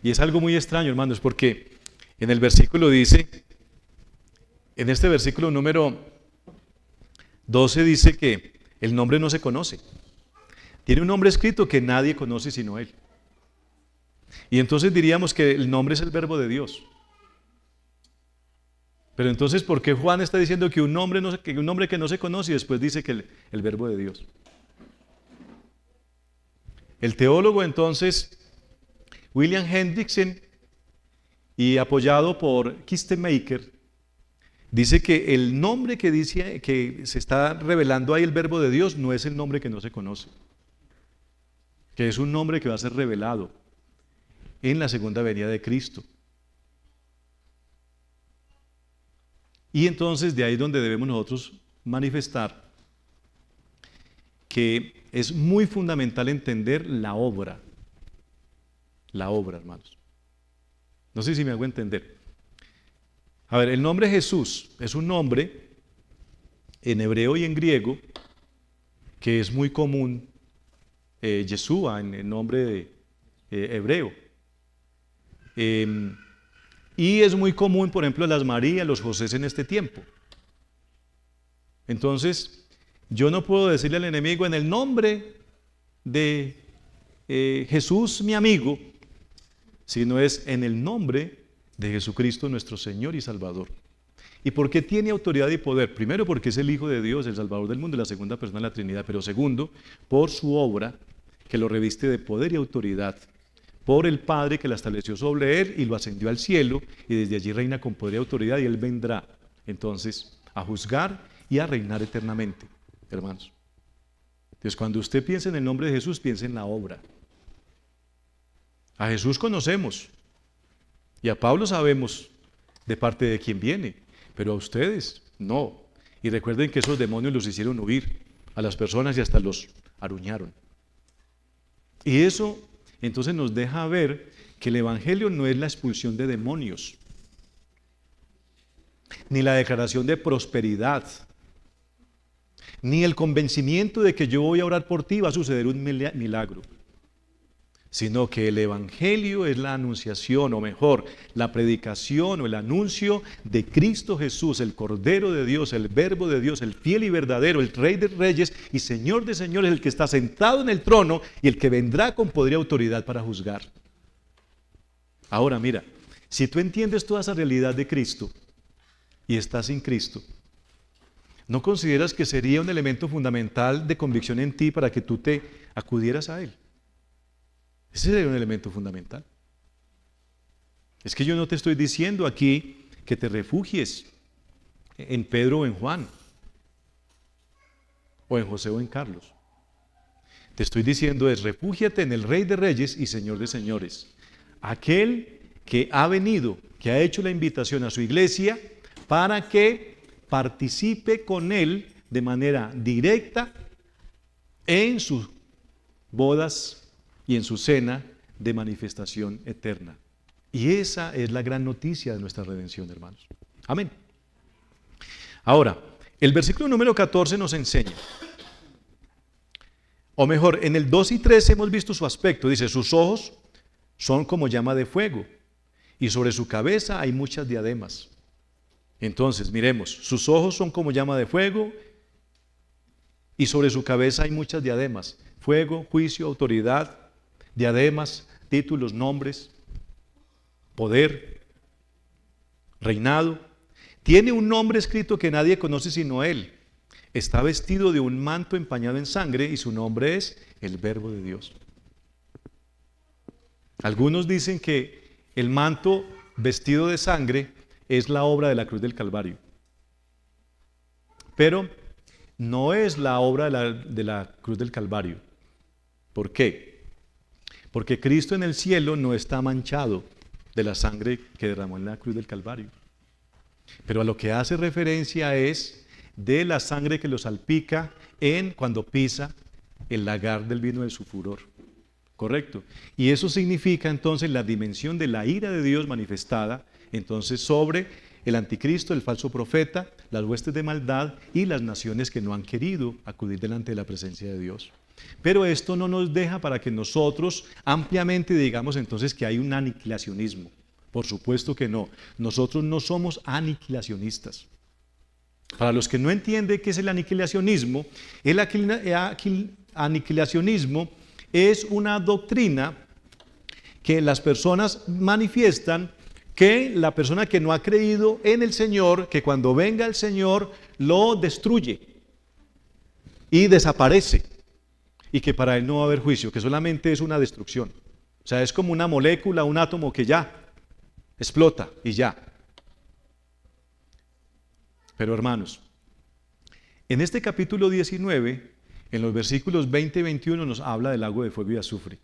Y es algo muy extraño, hermanos, porque en el versículo dice, en este versículo número 12 dice que el nombre no se conoce. Tiene un nombre escrito que nadie conoce sino Él. Y entonces diríamos que el nombre es el Verbo de Dios. Pero entonces, ¿por qué Juan está diciendo que un nombre que no se conoce y después dice que el Verbo de Dios? El teólogo entonces, William Hendrickson, y apoyado por Kistemaker, dice que el nombre que dice que se está revelando ahí el Verbo de Dios no es el nombre que no se conoce, que es un nombre que va a ser revelado en la segunda venida de Cristo. Y entonces de ahí es donde debemos nosotros manifestar que es muy fundamental entender la obra, hermanos. No sé si me hago entender. A ver, el nombre Jesús es un nombre en hebreo y en griego que es muy común, Yeshua en el nombre hebreo. Y es muy común, por ejemplo, las Marías, los José en este tiempo. Entonces, yo no puedo decirle al enemigo en el nombre de Jesús, mi amigo, sino es en el nombre de Jesucristo, nuestro Señor y Salvador. ¿Y por qué tiene autoridad y poder? Primero, porque es el Hijo de Dios, el Salvador del mundo, la segunda persona de la Trinidad. Pero segundo, por su obra, que lo reviste de poder y autoridad. Por el Padre que la estableció sobre él y lo ascendió al cielo, y desde allí reina con poder y autoridad, y él vendrá entonces a juzgar y a reinar eternamente, hermanos. Entonces, cuando usted piensa en el nombre de Jesús, piensa en la obra. A Jesús conocemos, y a Pablo sabemos de parte de quién viene, pero a ustedes no. Y recuerden que esos demonios los hicieron huir a las personas y hasta los aruñaron. Y eso entonces nos deja ver que el Evangelio no es la expulsión de demonios, ni la declaración de prosperidad, ni el convencimiento de que yo voy a orar por ti y va a suceder un milagro, sino que el Evangelio es la anunciación, o mejor, la predicación o el anuncio de Cristo Jesús, el Cordero de Dios, el Verbo de Dios, el fiel y verdadero, el Rey de Reyes y Señor de Señores, el que está sentado en el trono y el que vendrá con poder y autoridad para juzgar. Ahora mira, si tú entiendes toda esa realidad de Cristo y estás sin Cristo, ¿no consideras que sería un elemento fundamental de convicción en ti para que tú te acudieras a Él? Ese sería un elemento fundamental. Es que yo no te estoy diciendo aquí que te refugies en Pedro o en Juan, o en José o en Carlos. Te estoy diciendo refúgiate en el Rey de Reyes y Señor de Señores, aquel que ha venido, que ha hecho la invitación a su iglesia para que participe con él de manera directa en sus bodas y en su cena de manifestación eterna. Y esa es la gran noticia de nuestra redención, hermanos. Amén. Ahora, el versículo número 14 nos enseña, o mejor, en el 2 y 3 hemos visto su aspecto. Dice, sus ojos son como llama de fuego y sobre su cabeza hay muchas diademas. Entonces, miremos, sus ojos son como llama de fuego y sobre su cabeza hay muchas diademas. Fuego, juicio, autoridad, diademas, títulos, nombres, poder, reinado. Tiene un nombre escrito que nadie conoce sino Él. Está vestido de un manto empañado en sangre y su nombre es el Verbo de Dios. Algunos dicen que el manto vestido de sangre es la obra de la cruz del Calvario. Pero no es la obra de la cruz del Calvario. ¿Por qué? Porque Cristo en el cielo no está manchado de la sangre que derramó en la cruz del Calvario. Pero a lo que hace referencia es de la sangre que lo salpica cuando pisa el lagar del vino de su furor. ¿Correcto? Y eso significa entonces la dimensión de la ira de Dios manifestada entonces sobre el anticristo, el falso profeta, las huestes de maldad y las naciones que no han querido acudir delante de la presencia de Dios. Pero esto no nos deja para que nosotros ampliamente digamos entonces que hay un aniquilacionismo. Por supuesto que no. Nosotros no somos aniquilacionistas. Para los que no entienden qué es el aniquilacionismo es una doctrina que las personas manifiestan, que la persona que no ha creído en el Señor, que cuando venga el Señor lo destruye y desaparece, y que para Él no va a haber juicio, que solamente es una destrucción. O sea, es como una molécula, un átomo que ya explota y ya. Pero hermanos, en este capítulo 19, en los versículos 20 y 21 nos habla del lago de fuego y azufre.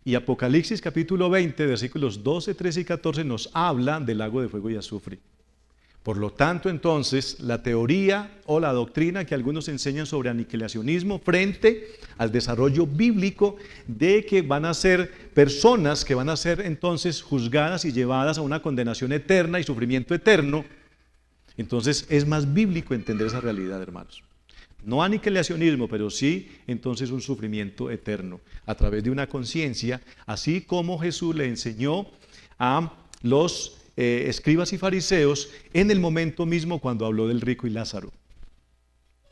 Y Apocalipsis capítulo 20, versículos 12, 13 y 14 nos habla del lago de fuego y azufre. Por lo tanto, entonces, la teoría o la doctrina que algunos enseñan sobre aniquilacionismo frente al desarrollo bíblico de que van a ser personas que van a ser entonces juzgadas y llevadas a una condenación eterna y sufrimiento eterno, entonces es más bíblico entender esa realidad, hermanos. No aniquilacionismo, pero sí entonces un sufrimiento eterno a través de una conciencia, así como Jesús le enseñó a los escribas y fariseos en el momento mismo cuando habló del rico y Lázaro.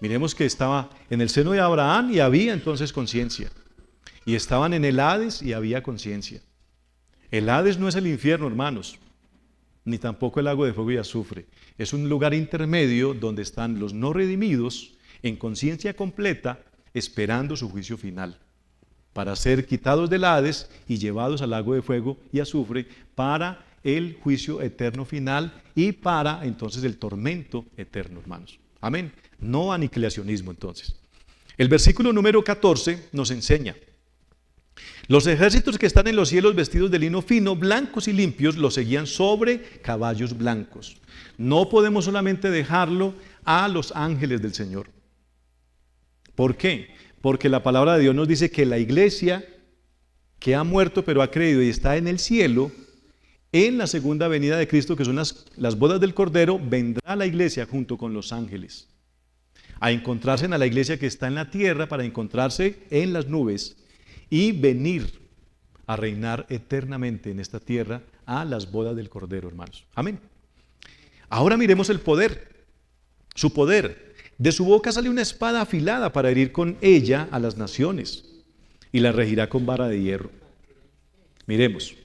Miremos que estaba en el seno de Abraham y había entonces conciencia, y estaban en el Hades y había conciencia. El Hades no es el infierno, hermanos. ni tampoco el lago de fuego y azufre. Es un lugar intermedio donde están los no redimidos en conciencia completa, esperando su juicio final, para ser quitados del Hades y llevados al lago de fuego y azufre para el juicio eterno final y para entonces el tormento eterno, hermanos. Amén. No aniquilacionismo entonces. El versículo número 14 nos enseña: los ejércitos que están en los cielos vestidos de lino fino, blancos y limpios, los seguían sobre caballos blancos. No podemos solamente dejarlo a los ángeles del Señor. ¿Por qué? Porque la palabra de Dios nos dice que la iglesia que ha muerto pero ha creído y está en el cielo, en la segunda venida de Cristo, que son las bodas del Cordero, vendrá la iglesia junto con los ángeles a encontrarse a la iglesia que está en la tierra para encontrarse en las nubes y venir a reinar eternamente en esta tierra a las bodas del Cordero, hermanos. Amén. Ahora miremos el poder, su poder. De su boca sale una espada afilada para herir con ella a las naciones y la regirá con vara de hierro. Miremos.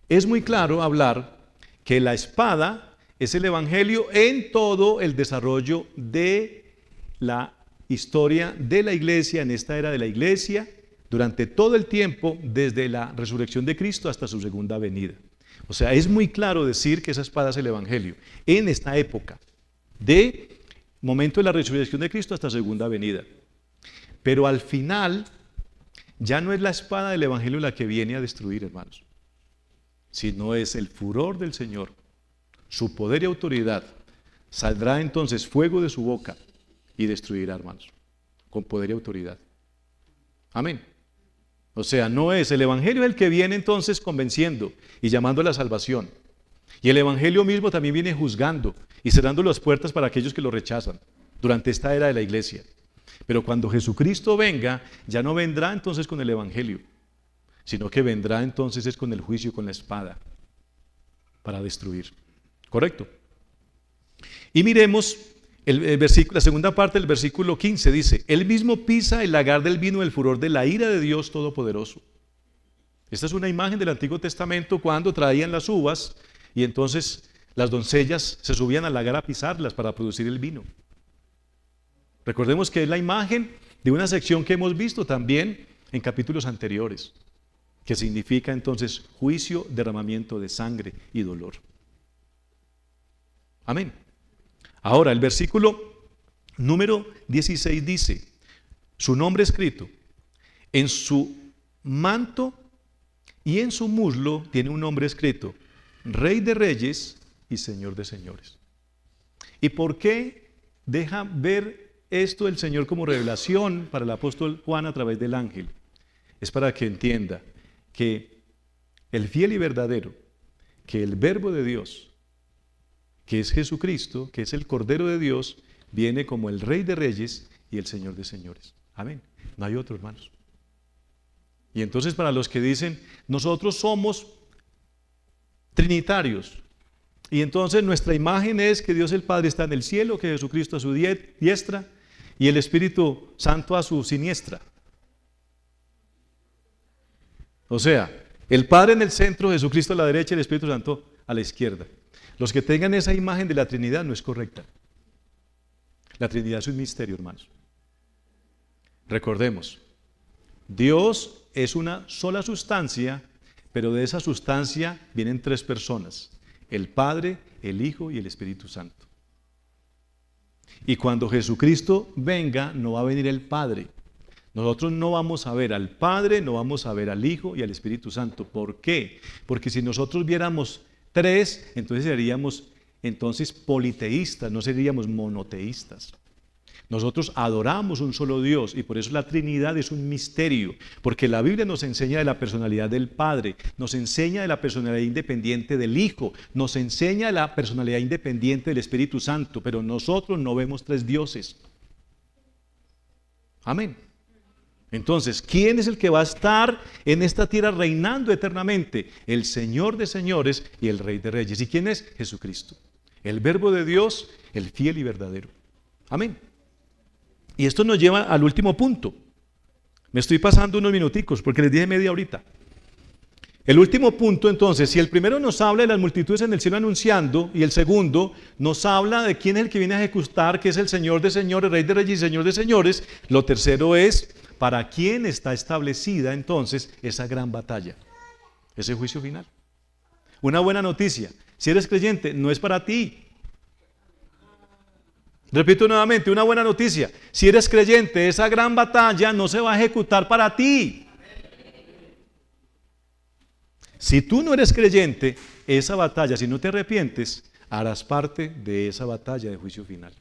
Es muy claro hablar que la espada es el evangelio en todo el desarrollo de la historia de la iglesia, en esta era de la iglesia, durante todo el tiempo, desde la resurrección de Cristo hasta su segunda venida. O sea, es muy claro decir que esa espada es el evangelio en esta época, de momento de la resurrección de Cristo hasta segunda venida. Pero al final, ya no es la espada del evangelio la que viene a destruir, hermanos, sino es el furor del Señor, su poder y autoridad. Saldrá entonces fuego de su boca y destruirá, hermanos, con poder y autoridad. Amén. O sea, no es el evangelio el que viene entonces convenciendo y llamando a la salvación. Y el evangelio mismo también viene juzgando y cerrando las puertas para aquellos que lo rechazan durante esta era de la iglesia. Pero cuando Jesucristo venga, ya no vendrá entonces con el evangelio, sino que vendrá entonces es con el juicio, con la espada, para destruir. ¿Correcto? Y miremos la segunda parte del versículo 15, dice: Él mismo pisa el lagar del vino del furor de la ira de Dios Todopoderoso. Esta es una imagen del Antiguo Testamento cuando traían las uvas y entonces las doncellas se subían al lagar a pisarlas para producir el vino. Recordemos que es la imagen de una sección que hemos visto también en capítulos anteriores, que significa entonces juicio, derramamiento de sangre y dolor. Amén. Ahora, el versículo número 16 dice: su nombre escrito en su manto y en su muslo tiene un nombre escrito: Rey de Reyes y Señor de Señores. ¿Y por qué deja ver esto el Señor como revelación para el apóstol Juan a través del ángel? Es para que entienda que el fiel y verdadero, que el Verbo de Dios, que es Jesucristo, que es el Cordero de Dios, viene como el Rey de Reyes y el Señor de Señores. Amén. No hay otro, hermanos. Y entonces, para los que dicen, nosotros somos trinitarios, y entonces nuestra imagen es que Dios el Padre está en el cielo, que Jesucristo a su diestra y el Espíritu Santo a su siniestra. O sea, el Padre en el centro, Jesucristo a la derecha y el Espíritu Santo a la izquierda. Los que tengan esa imagen de la Trinidad no es correcta. La Trinidad es un misterio, hermanos. Recordemos, Dios es una sola sustancia, pero de esa sustancia vienen tres personas: el Padre, el Hijo y el Espíritu Santo. Y cuando Jesucristo venga, no va a venir el Padre. Nosotros no vamos a ver al Padre, no vamos a ver al Hijo y al Espíritu Santo. ¿Por qué? Porque si nosotros viéramos tres, entonces seríamos politeístas, no seríamos monoteístas. Nosotros adoramos un solo Dios y por eso la Trinidad es un misterio, porque la Biblia nos enseña de la personalidad del Padre, nos enseña de la personalidad independiente del Hijo, nos enseña de la personalidad independiente del Espíritu Santo, pero nosotros no vemos tres dioses. Amén. Entonces, ¿quién es el que va a estar en esta tierra reinando eternamente? El Señor de señores y el Rey de reyes. ¿Y quién es? Jesucristo, el Verbo de Dios, el fiel y verdadero. Amén. Y esto nos lleva al último punto. Me estoy pasando unos minuticos porque les dije media horita. El último punto, entonces, si el primero nos habla de las multitudes en el cielo anunciando, y el segundo nos habla de quién es el que viene a ejecutar, que es el Señor de señores, Rey de reyes y Señor de señores, lo tercero es para quién está establecida entonces esa gran batalla, ese juicio final. Una buena noticia, si eres creyente, no es para ti. Repito nuevamente, una buena noticia, si eres creyente, esa gran batalla no se va a ejecutar para ti. Si tú no eres creyente, esa batalla, si no te arrepientes, harás parte de esa batalla de juicio final.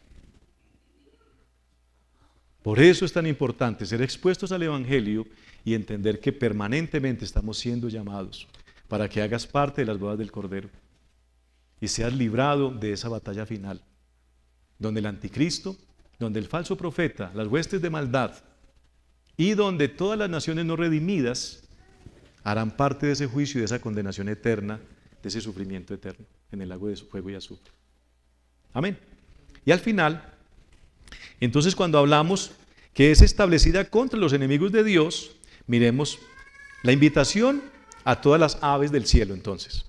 Por eso es tan importante ser expuestos al Evangelio y entender que permanentemente estamos siendo llamados para que hagas parte de las bodas del Cordero y seas librado de esa batalla final, donde el anticristo, donde el falso profeta, las huestes de maldad y donde todas las naciones no redimidas harán parte de ese juicio y de esa condenación eterna, de ese sufrimiento eterno en el lago de fuego y azufre. Amén. Y al final, entonces cuando hablamos que es establecida contra los enemigos de Dios, miremos la invitación a todas las aves del cielo entonces.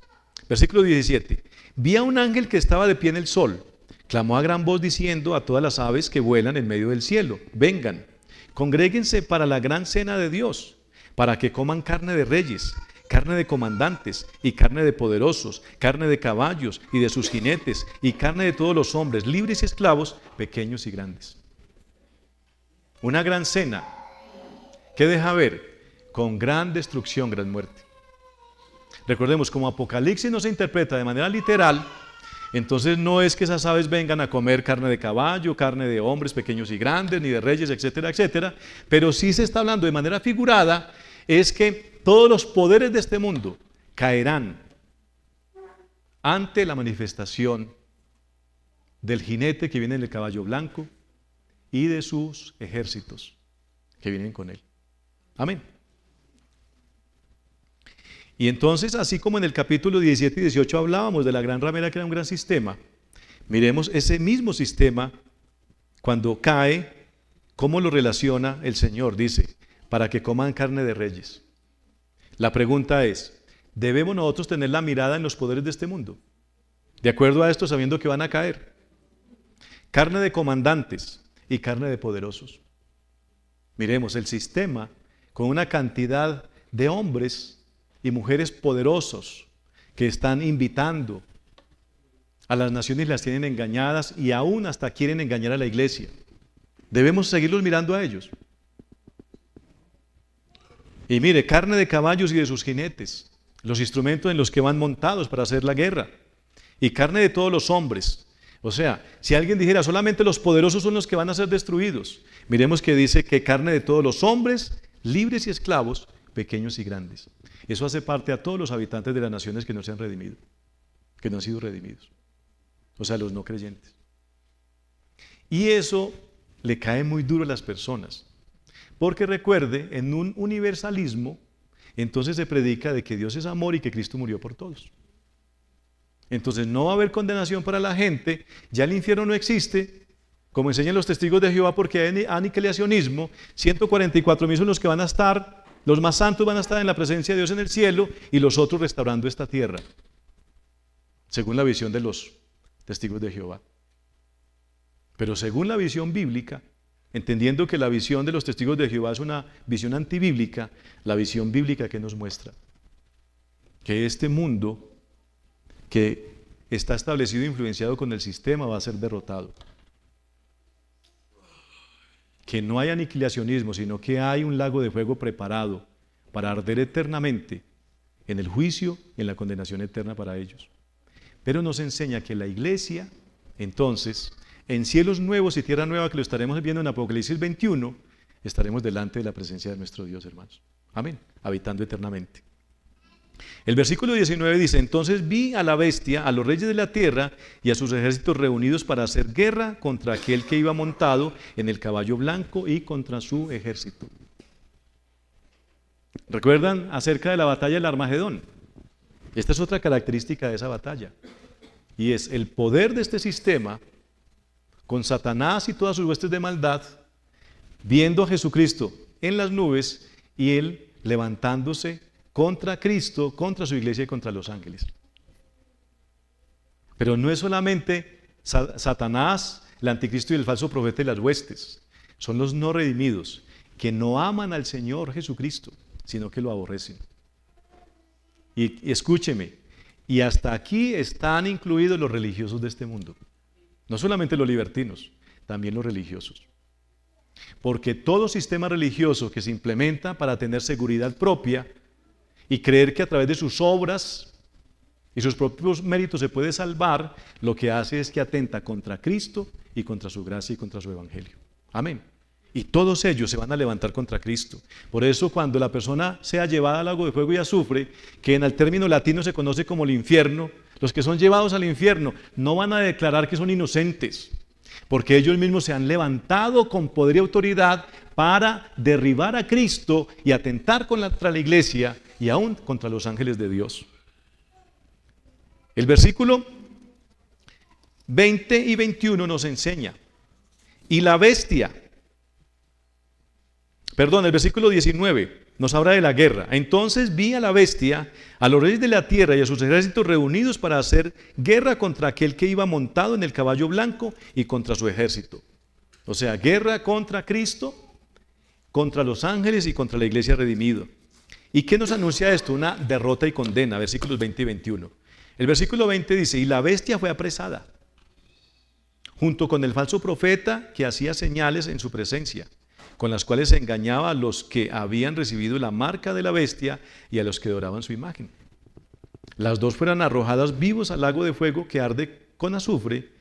Versículo 17. Vi a un ángel que estaba de pie en el sol, clamó a gran voz diciendo a todas las aves que vuelan en medio del cielo, vengan, congréguense para la gran cena de Dios, para que coman carne de reyes, carne de comandantes y carne de poderosos, carne de caballos y de sus jinetes y carne de todos los hombres, libres y esclavos, pequeños y grandes. Una gran cena, ¿qué deja ver? Con gran destrucción, gran muerte. Recordemos, como Apocalipsis no se interpreta de manera literal, entonces no es que esas aves vengan a comer carne de caballo, carne de hombres pequeños y grandes, ni de reyes, etcétera, etcétera, pero sí se está hablando de manera figurada, es que todos los poderes de este mundo caerán ante la manifestación del jinete que viene en el caballo blanco y de sus ejércitos que vienen con él. Amén. Y entonces, así como en el capítulo 17 y 18 hablábamos de la gran ramera que era un gran sistema, miremos ese mismo sistema cuando cae, cómo lo relaciona el Señor. Dice, para que coman carne de reyes. La pregunta es, ¿debemos nosotros tener la mirada en los poderes de este mundo? De acuerdo a esto, sabiendo que van a caer. Carne de comandantes y carne de poderosos. Miremos el sistema con una cantidad de hombres y mujeres poderosos que están invitando a las naciones y las tienen engañadas y aún hasta quieren engañar a la iglesia. Debemos seguirlos mirando a ellos. Y mire, carne de caballos y de sus jinetes, los instrumentos en los que van montados para hacer la guerra, y carne de todos los hombres. O sea, si alguien dijera solamente los poderosos son los que van a ser destruidos, miremos que dice que carne de todos los hombres, libres y esclavos, pequeños y grandes. Eso hace parte a todos los habitantes de las naciones que no se han redimido, que no han sido redimidos. O sea, los no creyentes. Y eso le cae muy duro a las personas. Porque recuerde, en un universalismo, entonces se predica de que Dios es amor y que Cristo murió por todos. Entonces no va a haber condenación para la gente, ya el infierno no existe, como enseñan los testigos de Jehová, porque hay aniquilacionismo, 144,000 son los que van a estar, los más santos van a estar en la presencia de Dios en el cielo y los otros restaurando esta tierra, según la visión de los testigos de Jehová. Pero según la visión bíblica, entendiendo que la visión de los testigos de Jehová es una visión antibíblica, la visión bíblica que nos muestra que este mundo que está establecido e influenciado con el sistema va a ser derrotado. Que no hay aniquilacionismo, sino que hay un lago de fuego preparado para arder eternamente en el juicio y en la condenación eterna para ellos. Pero nos enseña que la iglesia, entonces, en cielos nuevos y tierra nueva, que lo estaremos viendo en Apocalipsis 21, estaremos delante de la presencia de nuestro Dios, hermanos. Amén. Habitando eternamente. El versículo 19 dice, entonces vi a la bestia, a los reyes de la tierra y a sus ejércitos reunidos para hacer guerra contra aquel que iba montado en el caballo blanco y contra su ejército. ¿Recuerdan acerca de la batalla del Armagedón? Esta es otra característica de esa batalla. Y es el poder de este sistema con Satanás y todas sus huestes de maldad, viendo a Jesucristo en las nubes y él levantándose contra Cristo, contra su iglesia y contra los ángeles. Pero no es solamente Satanás, el anticristo y el falso profeta y las huestes. Son los no redimidos, que no aman al Señor Jesucristo, sino que lo aborrecen. Y escúcheme, y hasta aquí están incluidos los religiosos de este mundo. No solamente los libertinos, también los religiosos. Porque todo sistema religioso que se implementa para tener seguridad propia y creer que a través de sus obras y sus propios méritos se puede salvar, lo que hace es que atenta contra Cristo y contra su gracia y contra su evangelio. Amén. Y todos ellos se van a levantar contra Cristo. Por eso cuando la persona sea llevada al lago de fuego y azufre, que en el término latino se conoce como el infierno, los que son llevados al infierno no van a declarar que son inocentes, porque ellos mismos se han levantado con poder y autoridad para derribar a Cristo y atentar contra la iglesia y aún contra los ángeles de Dios. El versículo 20 y 21 nos enseña, y la bestia, el versículo 19 nos habla de la guerra. Entonces vi a la bestia, a los reyes de la tierra y a sus ejércitos reunidos para hacer guerra contra aquel que iba montado en el caballo blanco y contra su ejército. O sea, guerra contra Cristo, contra los ángeles y contra la iglesia redimida. ¿Y qué nos anuncia esto? Una derrota y condena, versículos 20 y 21. El versículo 20 dice, y la bestia fue apresada, junto con el falso profeta que hacía señales en su presencia, con las cuales se engañaba a los que habían recibido la marca de la bestia y a los que adoraban su imagen. Las dos fueron arrojadas vivos al lago de fuego que arde con azufre,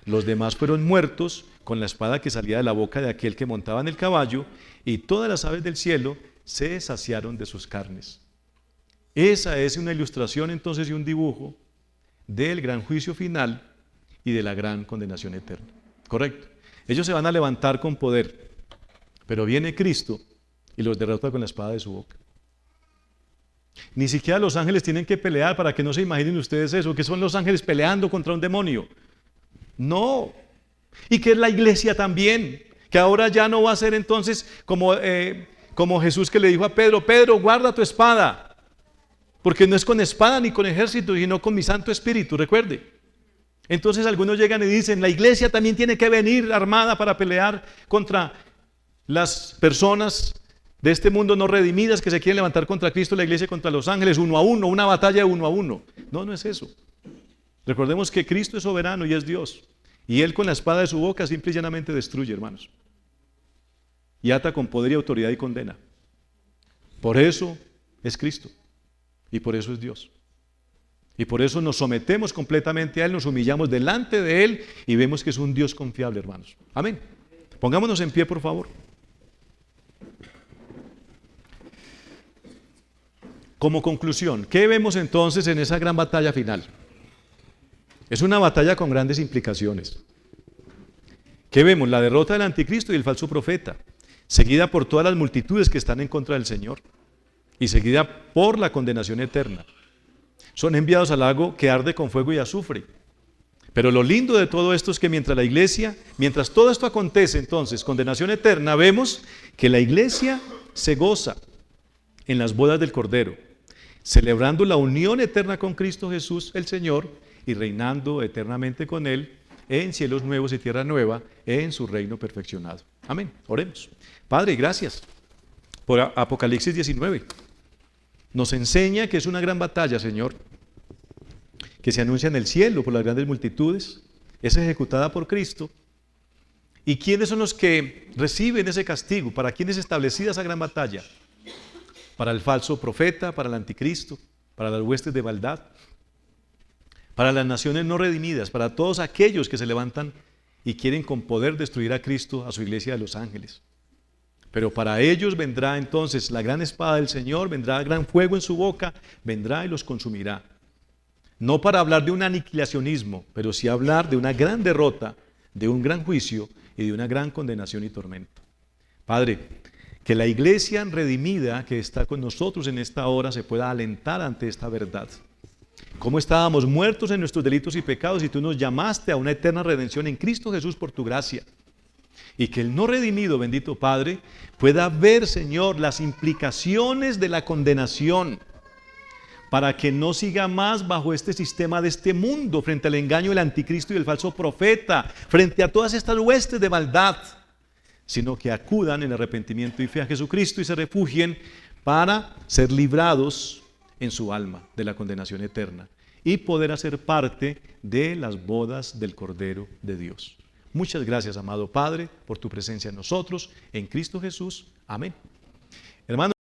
los demás fueron muertos con la espada que salía de la boca de aquel que montaba en el caballo, y todas las aves del cielo se saciaron de sus carnes. Esa es una ilustración entonces y un dibujo del gran juicio final y de la gran condenación eterna. Correcto. Ellos se van a levantar con poder, pero viene Cristo y los derrota con la espada de su boca. Ni siquiera los ángeles tienen que pelear, para que no se imaginen ustedes eso, que son los ángeles peleando contra un demonio. No. Y que es la iglesia también, que ahora ya no va a ser entonces como Jesús que le dijo a Pedro, Pedro, guarda tu espada, porque no es con espada ni con ejército, sino con mi Santo Espíritu, recuerde. Entonces algunos llegan y dicen, la iglesia también tiene que venir armada para pelear contra las personas de este mundo no redimidas que se quieren levantar contra Cristo, la iglesia contra los ángeles, 1 a 1, una batalla de 1 a 1. No, no es eso. Recordemos que Cristo es soberano y es Dios. Y Él con la espada de su boca simple y llanamente destruye, hermanos. Y ata con poder y autoridad y condena. Por eso es Cristo. Y por eso es Dios. Y por eso nos sometemos completamente a Él, nos humillamos delante de Él y vemos que es un Dios confiable, hermanos. Amén. Pongámonos en pie, por favor. Como conclusión, ¿qué vemos entonces en esa gran batalla final? Es una batalla con grandes implicaciones. ¿Qué vemos? La derrota del anticristo y el falso profeta, seguida por todas las multitudes que están en contra del Señor y seguida por la condenación eterna. Son enviados al lago que arde con fuego y azufre. Pero lo lindo de todo esto es que mientras todo esto acontece, entonces, condenación eterna, vemos que la iglesia se goza en las bodas del Cordero, celebrando la unión eterna con Cristo Jesús el Señor y reinando eternamente con Él en cielos nuevos y tierra nueva, en su reino perfeccionado. Amén. Oremos. Padre, gracias por Apocalipsis 19. Nos enseña que es una gran batalla, Señor, que se anuncia en el cielo por las grandes multitudes, es ejecutada por Cristo. ¿Y quiénes son los que reciben ese castigo? ¿Para quién es establecida esa gran batalla? Para el falso profeta, para el anticristo, para las huestes de maldad, para las naciones no redimidas, para todos aquellos que se levantan y quieren con poder destruir a Cristo, a su iglesia de los ángeles. Pero para ellos vendrá entonces la gran espada del Señor, vendrá gran fuego en su boca, vendrá y los consumirá. No para hablar de un aniquilacionismo, pero sí hablar de una gran derrota, de un gran juicio y de una gran condenación y tormento. Padre, que la iglesia redimida que está con nosotros en esta hora se pueda alentar ante esta verdad. Cómo estábamos muertos en nuestros delitos y pecados y tú nos llamaste a una eterna redención en Cristo Jesús por tu gracia. Y que el no redimido, bendito Padre, pueda ver, Señor, las implicaciones de la condenación para que no siga más bajo este sistema de este mundo, frente al engaño del anticristo y del falso profeta, frente a todas estas huestes de maldad, sino que acudan en arrepentimiento y fe a Jesucristo y se refugien para ser librados en su alma de la condenación eterna y poder hacer parte de las bodas del Cordero de Dios. Muchas gracias, amado Padre, por tu presencia en nosotros, en Cristo Jesús. Amén. Hermanos,